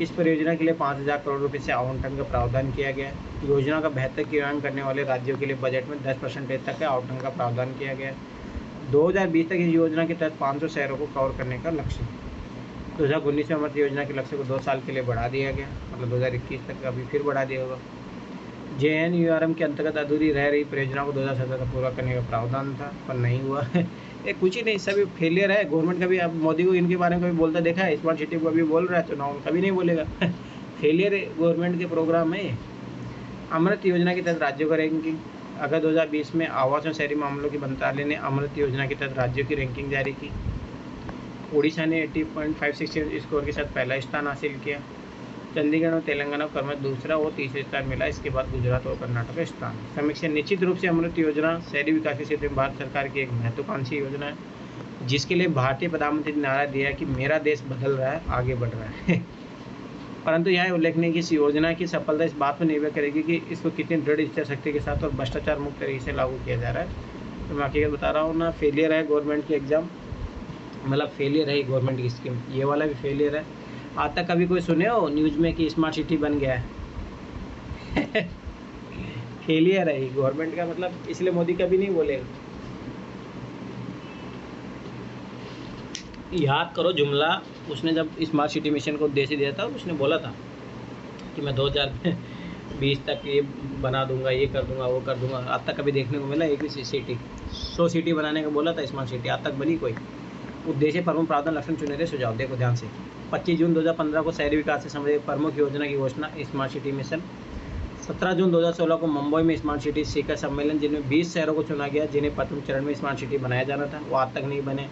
Speaker 1: इस परियोजना के लिए 5,000 करोड़ रुपये से आवंटन का प्रावधान किया गया है। योजना का बेहतर क्रियान्वयन करने वाले राज्यों के लिए बजट में 10% तक का आवंटन का प्रावधान किया गया है। 2020 तक इस योजना के तहत 500 शहरों को कवर करने का लक्ष्य है। 2019 में अमृत योजना के लक्ष्य को 2 साल के लिए बढ़ा दिया गया, मतलब 2021 तक अभी फिर बढ़ा दिया होगा। JNURM के अंतर्गत अधूरी रह रही परियोजना को 2017 तक पूरा करने का प्रावधान था, पर नहीं हुआ। ये कुछ ही नहीं, सभी फेलियर है गवर्नमेंट का भी। अब मोदी को इनके बारे में कभी बोलता देखा है? स्मार्ट सिटी को अभी बोल रहा है, चुनाव में कभी नहीं बोलेगा। फेलियर गवर्नमेंट के प्रोग्राम है। अमृत योजना के तहत राज्यों का रैंकिंग। अगस्त 2020 में आवास और शहरी मामलों की मंत्रालय ने अमृत योजना के तहत राज्यों की रैंकिंग जारी की। उड़ीसा ने 80.56 स्कोर के साथ पहला स्थान हासिल किया। चंडीगढ़ और तेलंगाना को क्रमशः दूसरा और तीसरा स्थान मिला। इसके बाद गुजरात और कर्नाटक का स्थान। समीक्षा। निश्चित रूप से अमृत योजना शहरी विकास के क्षेत्र में भारत सरकार की एक महत्वाकांक्षी योजना है, जिसके लिए भारतीय प्रधानमंत्री ने नारा दिया है कि मेरा देश बदल रहा है, आगे बढ़ रहा है। परंतु यह उल्लेखनीय है कि इस योजना की सफलता इस बात पर निर्भर करेगी कि इसको कितनी दृढ़ इच्छा शक्ति के साथ और भ्रष्टाचार मुक्त तरीके से लागू किया जा रहा है। तो मैं हकीकत बता रहा हूँ ना, फेलियर है गवर्नमेंट की एग्जाम, मतलब फेलियर है गवर्नमेंट की स्कीम। ये वाला भी फेलियर है। आज तक कभी कोई सुने हो न्यूज़ में कि स्मार्ट सिटी बन गया है? फेलियर है गवर्नमेंट का, मतलब इसलिए मोदी कभी नहीं बोलेगा। याद करो जुमला, उसने जब स्मार्ट सिटी मिशन को उद्देश्य दिया था, उसने बोला था कि मैं 2020 तक ये बना दूंगा, ये कर दूंगा, वो कर दूंगा। आज तक कभी देखने को मिला एक भी सिटी? 100 सिटी बनाने का बोला था स्मार्ट सिटी, आज तक बनी कोई? उद्देश्य, प्रमुख प्रावधान, लक्षण, चुने सुझाव। देखो ध्यान से। 25 जून 2015 को शहरी विकास से संबंधित प्रमुख योजना की घोषणा, स्मार्ट सिटी मिशन। 17 जून 2016 को मुंबई में स्मार्ट सिटी शिखर सम्मेलन, जिनमें 20 शहरों को चुना गया जिन्हें प्रथम चरण में स्मार्ट सिटी बनाया जाना था, वो आज तक नहीं बने।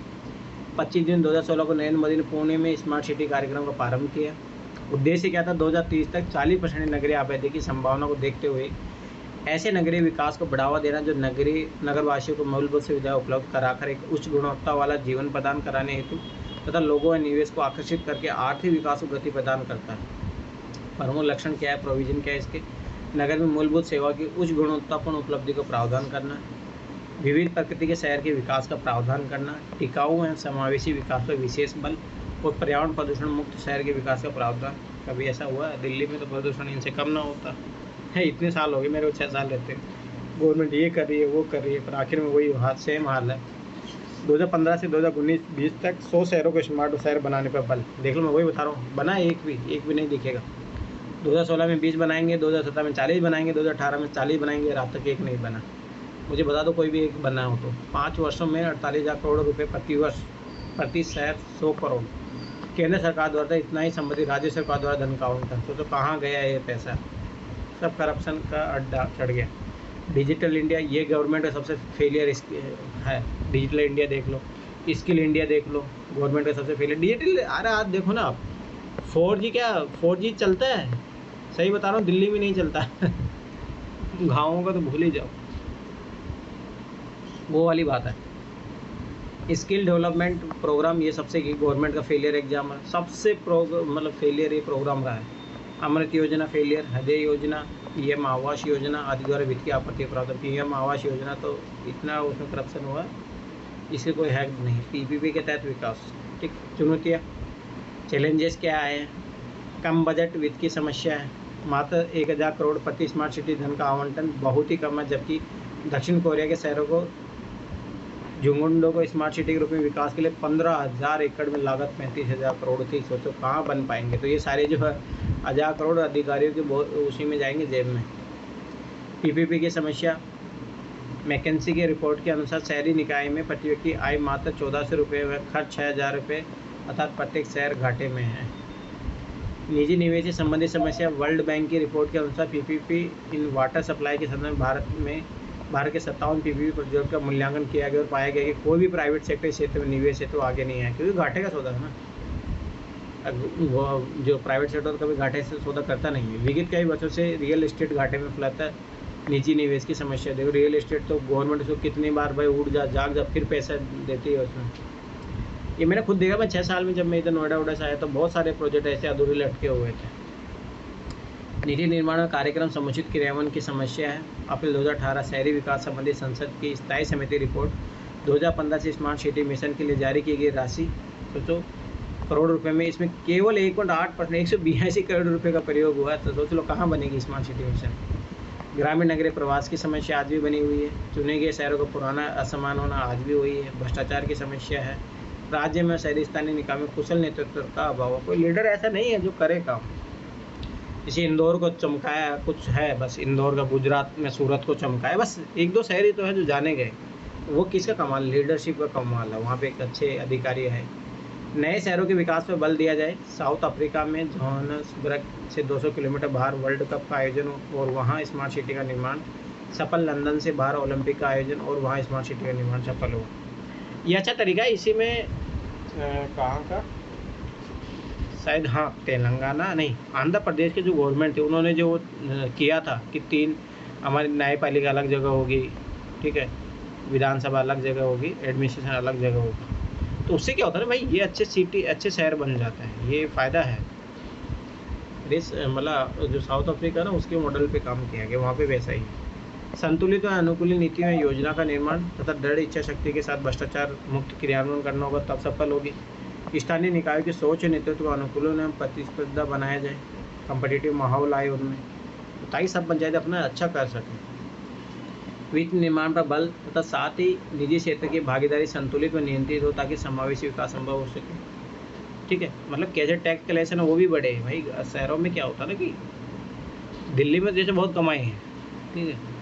Speaker 1: 25 जून 2016 को नरेंद्र मोदी ने पुणे में स्मार्ट सिटी कार्यक्रम का प्रारंभ किया। उद्देश्य क्या था? 2030 तक 40% नगरीय आबादी की संभावना को देखते हुए ऐसे नगरीय विकास को बढ़ावा देना जो नगरवासियों को मूलभूत सुविधाएं उपलब्ध कराकर एक उच्च गुणवत्ता वाला जीवन प्रदान कराने हेतु तथा लोगों और निवेश को आकर्षित करके आर्थिक विकास को गति प्रदान करता है। प्रमुख लक्षण क्या है, प्रोविजन क्या है इसके? नगर में मूलभूत सेवा की उच्च गुणवत्तापूर्ण उपलब्धि को प्रावधान करना, विविध प्रकृति के शहर के विकास का प्रावधान करना, टिकाऊ एवं समावेशी विकास पर विशेष बल और पर्यावरण प्रदूषण मुक्त शहर के विकास का प्रावधान। कभी ऐसा हुआ है? दिल्ली में तो प्रदूषण इनसे कम ना होता है। इतने साल हो गए मेरे को, 6 साल रहते हैं, गवर्नमेंट ये कर रही है, वो कर रही है, पर आखिर में वही सेम हाल है। 2015 से 2019-20 तक 100 शहरों को स्मार्ट शहर बनाने पर बल। देख लो, मैं वही बता रहा हूँ, बना एक भी नहीं दिखेगा। 2016 में 20 बनाएंगे, 2017 में 40 बनाएंगे, 2018 में 40 बनाएंगे, रात तक एक नहीं बना। मुझे बता दो कोई भी एक बना हो तो। 5 वर्षों में 48,000 करोड़ रुपये प्रति वर्ष, प्रति शहर 100 करोड़। केंद्र सरकार द्वारा इतना ही संबंधित राज्य सरकार द्वारा धन का आवंटन। तो कहाँ गया ये पैसा? सब करप्शन का अड्डा चढ़ गया। डिजिटल इंडिया, ये गवर्नमेंट का सबसे फेलियर है। डिजिटल इंडिया देख लो, स्किल इंडिया देख लो, गवर्नमेंट का सबसे फेलियर डिजिटल। अरे आज देखो ना आप, 4G चलता है, सही बता रहा हूँ, दिल्ली में नहीं चलता। गाँवों का तो भूल ही जाओ, वो वाली बात है। स्किल डेवलपमेंट प्रोग्राम, ये सबसे गवर्नमेंट का फेलियर एग्जाम है, सबसे मतलब फेलियर ये प्रोग्राम रहा है। अमृत योजना फेलियर, हृदय योजना, PM आवास योजना आदि द्वारा वित्तीय आपत्ति प्राप्त। PM आवास योजना तो इतना उसमें करप्शन हुआ, इससे कोई हैक नहीं। PPP के तहत विकास, ठीक। चुनौतियाँ, चैलेंजेस क्या आए? कम बजट, वित्त की समस्या है, मात्र 1,000 करोड़ प्रति स्मार्ट सिटी धन का आवंटन बहुत ही कम है, जबकि दक्षिण कोरिया के शहरों को, झुंगुंडों को स्मार्ट सिटी के रूप में विकास के लिए 15,000 एकड़ में लागत 35,000 करोड़ थी। सोचो कहाँ बन पाएंगे? तो ये सारे जो है 1,000 करोड़ अधिकारियों के उसी में जाएंगे, जेब में। PPP की समस्या, मैकेंसी की रिपोर्ट के अनुसार शहरी निकाय में प्रति व्यक्ति आय मात्र 1,400 रुपये व खर्च 6,000 रुपये, अर्थात प्रत्येक शहर घाटे में है। निजी निवेश से संबंधित समस्या, वर्ल्ड बैंक की रिपोर्ट के अनुसार PPP इन वाटर सप्लाई के संदर्भ में भारत के 57 PPP प्रोजेक्ट का मूल्यांकन किया गया और पाया गया कि कोई भी प्राइवेट सेक्टर क्षेत्र में निवेश है तो आगे नहीं है, क्योंकि घाटे का सौदा है ना। वो जो प्राइवेट सेक्टर कभी घाटे से सौदा करता नहीं है। विगत कई वर्षों से रियल एस्टेट घाटे में फैलाता है। निजी निवेश की समस्या देखो, रियल एस्टेट तो गवर्नमेंट उसको कितनी बार भाई उड़ जा जाग जा फिर पैसा देती है उसमें। ये मैंने खुद देखा, मैं 6 साल में जब मैं इधर नोएडा से आया तो बहुत सारे प्रोजेक्ट ऐसे अधूरे लटके हुए थे। निधि निर्माण कार्यक्रम समुचित क्रियान्वयन की समस्या है। अप्रैल 2018 शहरी विकास संबंधी संसद की स्थायी समिति रिपोर्ट 2015 से स्मार्ट सिटी मिशन के लिए जारी की गई राशि सोचो करोड़ रुपए में, इसमें केवल 1.8% 182 करोड़ रुपए का प्रयोग हुआ है। तो सोच लो कहाँ बनेगी स्मार्ट सिटी मिशन। ग्रामीण नगरीय प्रवास की समस्या आज भी बनी हुई है। चुने गए शहरों का पुराना असमान होना आज भी हुई है। भ्रष्टाचार की समस्या है। राज्य में शहरी स्थानीय निकाय में कुशल नेतृत्व का अभाव, कोई लीडर ऐसा नहीं है जो करे काम। जैसे इंदौर को चमकाया कुछ है, बस इंदौर का, गुजरात में सूरत को चमकाया, बस एक दो शहर ही तो है जो जाने गए। वो किसका कमाल, लीडरशिप का कमाल है, वहाँ पे एक अच्छे अधिकारी है। नए शहरों के विकास पर बल दिया जाए। साउथ अफ्रीका में जोहान्सबर्ग से 200 किलोमीटर बाहर वर्ल्ड कप का आयोजन और वहाँ स्मार्ट सिटी का निर्माण सफल। लंदन से बाहर ओलंपिक का आयोजन और वहाँ स्मार्ट सिटी का निर्माण सफल हुआ। ये अच्छा तरीका है। इसी में कहाँ का, शायद हाँ तेलंगाना नहीं, आंध्र प्रदेश के जो गवर्नमेंट थे उन्होंने जो किया था कि 3 हमारी न्यायपालिका अलग जगह होगी, ठीक है, विधानसभा अलग जगह होगी, एडमिनिस्ट्रेशन अलग जगह होगी। तो उससे क्या होता है ना भाई, ये अच्छे सिटी अच्छे शहर बन जाते हैं, ये फ़ायदा है। मतलब जो साउथ अफ्रीका ना उसके मॉडल पे काम किया गया, वहाँ पे वैसा ही। संतुलित और अनुकूलित नीतियों योजना का निर्माण तथा दृढ़ इच्छा शक्ति के साथ भ्रष्टाचार मुक्त क्रियान्वयन करना होगा, तब सफल होगी। स्थानीय निकायों की सोच नेतृत्व का अनुकूलन एवं प्रतिस्पर्धा बनाया जाए, कम्पिटिटिव माहौल आए उनमें, ताकि सब पंचायत अपना अच्छा कर सकें। वित्त निर्माण पर बल तथा साथ ही निजी क्षेत्र की भागीदारी संतुलित व नियंत्रित हो, ताकि समावेशी विकास संभव हो सके। ठीक है, मतलब कैसे टैक्स कलेक्शन है वो भी बढ़े भाई। शहरों में क्या होता है ना कि दिल्ली में जैसे बहुत कमाए हैं, ठीक है,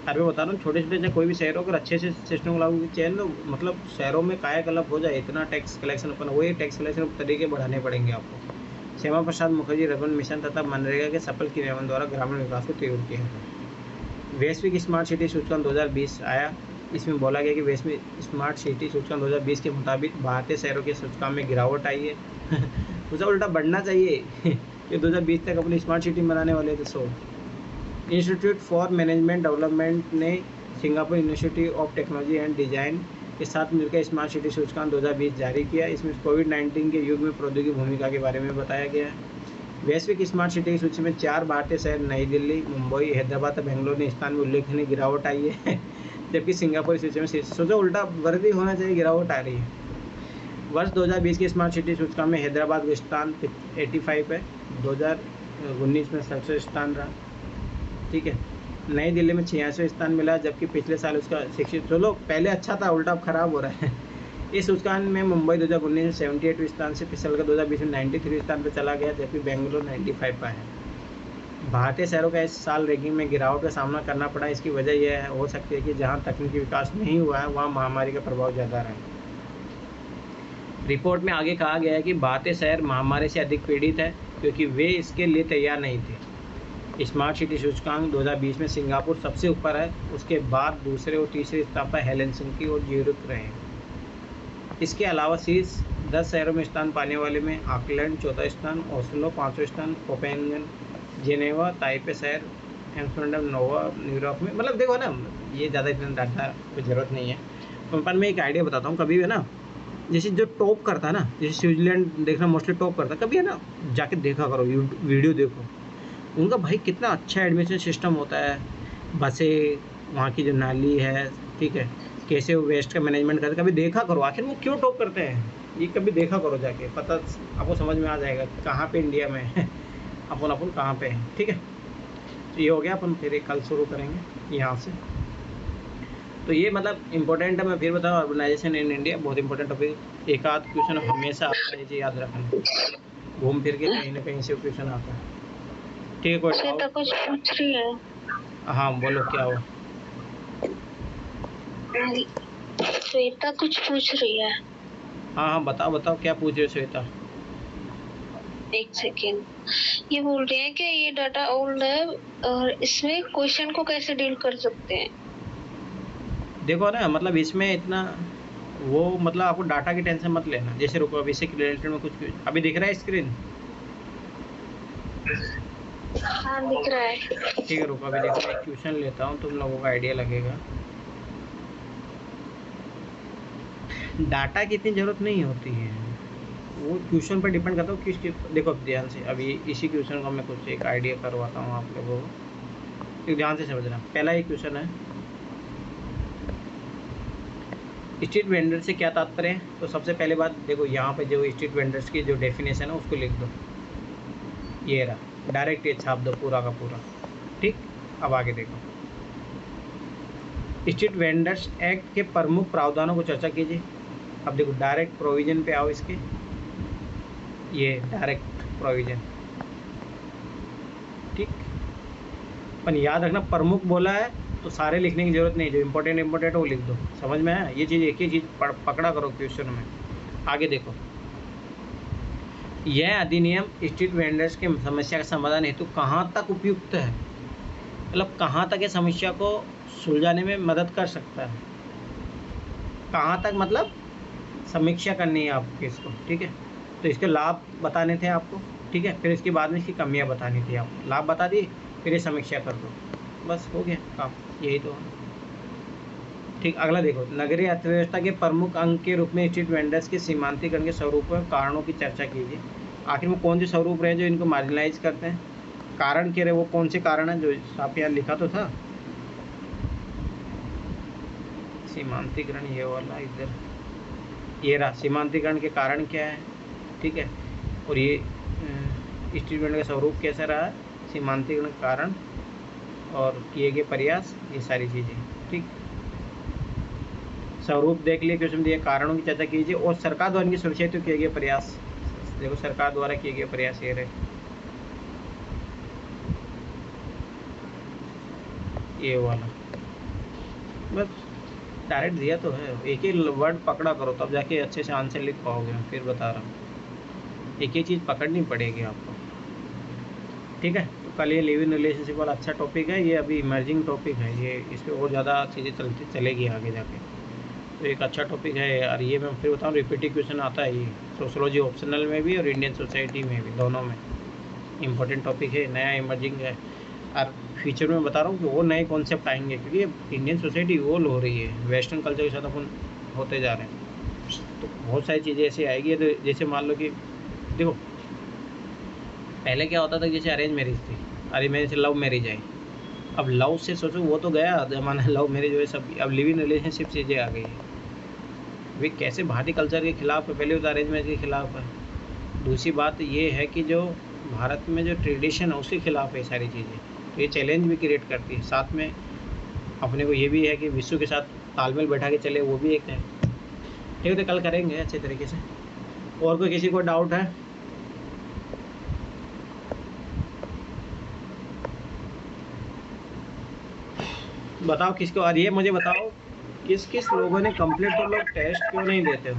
Speaker 1: अरे मैं बता रहा हूँ छोटे छोटे जैसे कोई भी शहरों अगर अच्छे से सिस्टम लागू चैन लो, मतलब शहरों में कायाकल्प हो जाए, इतना टैक्स कलेक्शन अपन, वही टैक्स कलेक्शन तरीके बढ़ाने पड़ेंगे आपको। श्यामा प्रसाद मुखर्जी रर्बन मिशन तथा मनरेगा के सफल क्रियान्वयन द्वारा ग्रामीण विकास को तीव्र किया है। वैश्विक स्मार्ट सिटी सूचकांक 2020 आया। इसमें बोला गया कि वैश्विक स्मार्ट सिटी सूचकांक 2020 के मुताबिक भारतीय शहरों के सूचकांक में गिरावट आई है। उसे उल्टा बढ़ना चाहिए। ये 2020 तक अपनी स्मार्ट सिटी बनाने वाले थे। सो इंस्टीट्यूट फॉर मैनेजमेंट डेवलपमेंट ने Singapore university of technology and design के साथ मिलकर स्मार्ट सिटी सूचकांक 2020 जारी किया। इसमें कोविड-19 के युग में प्रौद्योगिकी भूमिका के बारे में बताया गया है। वैश्विक स्मार्ट सिटी की सूची में 4 भारतीय शहर नई दिल्ली, मुंबई, हैदराबाद और बेंगलोर ने स्थान में उल्लेखनीय गिरावट आई है। जबकि सिंगापुर सूची में सोचो उल्टा वर्दी होना चाहिए, गिरावट आ रही है। वर्ष 2020 की स्मार्ट सिटी सूचकांक में हैदराबाद का स्थान 85 है, 2019 में 67 स्थान रहा। ठीक है, नई दिल्ली में 86 स्थान मिला, जबकि पिछले साल उसका 60, चलो पहले अच्छा था, उल्टा अब खराब हो रहा है। इस सूचकांक में मुंबई 2019 में 78वें स्थान से पिछले साल 2020 में 93 स्थान पर चला गया, जबकि बेंगलुरु 95 पर है। भारतीय शहरों का इस साल रैंकिंग में गिरावट का सामना करना पड़ा। इसकी वजह यह हो सकती है कि जहाँ तकनीकी विकास नहीं हुआ है वहाँ महामारी का प्रभाव ज़्यादा रहा। रिपोर्ट में आगे कहा गया है कि भारतीय शहर महामारी से अधिक पीड़ित है, क्योंकि वे इसके लिए तैयार नहीं थे। स्मार्ट सिटी सूचकांक 2020 में सिंगापुर सबसे ऊपर है, उसके बाद दूसरे और तीसरे स्थान पर हेलसिंकी और ज्यूरिख रहे हैं। इसके अलावा शीर्ष 10 शहरों में स्थान पाने वाले में ऑकलैंड 4था स्थान, ओस्लो 5वां स्थान, कोपेनहेगन, जेनेवा, ताइपे शहर, एम्स्टर्डम, नोवा, न्यूयॉर्क में। मतलब देखो ना, ये ज़्यादा इतना डाटा की ज़रूरत नहीं है। पर मैं एक आइडिया बताता हूँ, कभी है ना, जैसे जो टॉप करता है ना, जैसे स्विट्जरलैंड देखना मोस्टली टॉप करता है, कभी है ना जाके देखा करो, वीडियो देखो उनका, भाई कितना अच्छा एडमिशन सिस्टम होता है। बसें, वहाँ की जो नाली है, ठीक है, कैसे वो वेस्ट का मैनेजमेंट करते, कभी देखा करो आखिर वो क्यों टॉप करते हैं, ये कभी देखा करो जाके, पता आपको समझ में आ जाएगा कहाँ पे इंडिया में है अपन कहाँ पे है। ठीक है, तो ये हो गया, अपन फिर कल शुरू करेंगे यहाँ से। तो ये मतलब इंपॉर्टेंट है, मैं फिर बताऊँ, अर्बनाइजेशन इन इंडिया बहुत इंपॉर्टेंट टॉपिक। एक आध क्वेश्चन हमेशा आता है, ये याद रखना, घूम फिर के कहीं ना कहीं से क्वेश्चन आता है। ठीक है, कोई
Speaker 3: श्वेता कुछ पूछ रही है।
Speaker 1: हाँ बोलो, क्या हुआ?
Speaker 3: श्वेता कुछ पूछ रही है।
Speaker 1: हाँ बताओ क्या पूछ रहे हो श्वेता?
Speaker 3: एक सेकेंड, ये बोल रहे हैं कि ये डाटा ओल्ड है और इसमें क्वेश्चन को कैसे डील कर सकते हैं।
Speaker 1: देखो ना, मतलब इसमें इतना वो, मतलब आपको डाटा की टेंशन मत लेना। जैसे रुको, अभी इससे रिलेटेड में कुछ अभी दिख रहा है स्क्रीन?
Speaker 3: हाँ दिख रहा है।
Speaker 1: ठीक है, रुको अभी देखो, एक क्वेश्चन लेता हूँ, तुम लोगों का आइडिया लगेगा। डाटा की इतनी ज़रूरत नहीं होती है, वो क्वेश्चन पर डिपेंड करता है किस। देखो ध्यान से, अभी इसी क्वेश्चन का मैं कुछ एक आइडिया करवाता हूँ आप लोगों को, ध्यान से समझना। पहला एक क्वेश्चन है, स्ट्रीट वेंडर से क्या तात्पर्य है? तो सबसे पहले बात देखो, यहाँ पे जो स्ट्रीट वेंडर्स की जो डेफिनेशन है उसको लिख दो, ये रहा, डायरेक्ट ये छाप दो पूरा का पूरा। ठीक, अब आगे देखो, स्ट्रीट वेंडर्स एक्ट के प्रमुख प्रावधानों को चर्चा कीजिए। अब देखो डायरेक्ट प्रोविजन पे आओ, इसके ये डायरेक्ट प्रोविजन, पर याद रखना प्रमुख बोला है तो सारे लिखने की जरूरत नहीं, जो इम्पोर्टेंट है वो लिख दो। समझ में आया? ये चीज़ एक ही चीज़ पकड़ा करो क्वेश्चन में। आगे देखो, यह अधिनियम स्ट्रीट वेंडर्स के समस्या का समाधान हेतु कहाँ तक उपयुक्त है, मतलब कहाँ तक ये समस्या को सुलझाने में मदद कर सकता है। कहाँ तक मतलब समीक्षा करनी है आपको इसको, ठीक है। तो इसके लाभ बताने थे आपको, ठीक है। फिर इसके बाद में इसकी कमियाँ बतानी थी आपको। लाभ बता दिए, फिर ये समीक्षा कर दो, बस हो गया काम, यही तो है। ठीक, अगला देखो, नगरीय अर्थव्यवस्था के प्रमुख अंग के रूप में स्ट्रीट वेंडर्स के सीमांतीकरण के स्वरूपों और कारणों की चर्चा कीजिए। आखिर में कौन से स्वरूप रहे जो इनको मार्जिनलाइज करते हैं? कारण के रहे वो कौन से कारण हैं, जो आप यहाँ लिखा तो था सीमांतीकरण, ये वाला इधर, ये रहा सीमांतीकरण के कारण क्या है, ठीक है। और ये स्ट्रीट वेंडर का स्वरूप कैसा रहा है, सीमांतीकरण का कारण और किए गए प्रयास, ये सारी चीज़ें, ठीक। स्वरूप देख लिए, क्वेश्चन दिए, कारणों की चर्चा कीजिए और सरकार द्वारा इनकी सुरक्षा हेतु किए गए प्रयास। देखो सरकार द्वारा किए गए प्रयास ये रहे, ये वाला, बस डायरेक्ट दिया तो है, एक ही वर्ड पकड़ा करो तब जाके अच्छे से आंसर लिख पाओगे। मैं फिर बता रहा हूँ, एक ही चीज़ पकड़नी पड़ेगी आपको, ठीक है। तो कल ये लिव इन रिलेशनशिप वाला अच्छा टॉपिक है, ये अभी इमर्जिंग टॉपिक है, ये इस पर और ज़्यादा चीज़ें चलेगी आगे जाके, तो एक अच्छा टॉपिक है यार। ये मैं फिर बताऊँ, रिपीटिव क्वेश्चन आता है ये सोशोलॉजी ऑप्शनल में भी और इंडियन सोसाइटी में भी, दोनों में इम्पोर्टेंट टॉपिक है, नया इमर्जिंग है। और फ्यूचर में बता रहा हूँ कि वो नए कॉन्सेप्ट आएंगे, क्योंकि इंडियन सोसाइटी इवॉल्व हो रही है, वेस्टर्न कल्चर के साथ अपन होते जा रहे हैं। तो बहुत सारी चीज़ें ऐसी आएगी। तो जैसे मान लो कि देखो पहले क्या होता था, जैसे अरेंज मैरिज थी, अरेंज मैरिज से लव मैरिज आई। अब लव से सोचो वो तो गया जमाना, लव मैरिज हुए सब, अब लिव इन रिलेशनशिप चीज़ें आ गई है। वे कैसे भारतीय कल्चर के खिलाफ है, पहले तो अरेंज मैरिज के खिलाफ है। दूसरी बात ये है कि जो भारत में जो ट्रेडिशन है उसके खिलाफ है सारी चीज़ें, तो ये चैलेंज भी क्रिएट करती है। साथ में अपने को ये भी है कि विश्व के साथ तालमेल बैठा के चले, वो भी एक है, ठीक है। तो कल करेंगे अच्छे तरीके से। और कोई किसी को डाउट है? बताओ किसको, और ये मुझे बताओ किस किस लोगों ने कंप्लीट, तो लोग टेस्ट क्यों नहीं देते हो?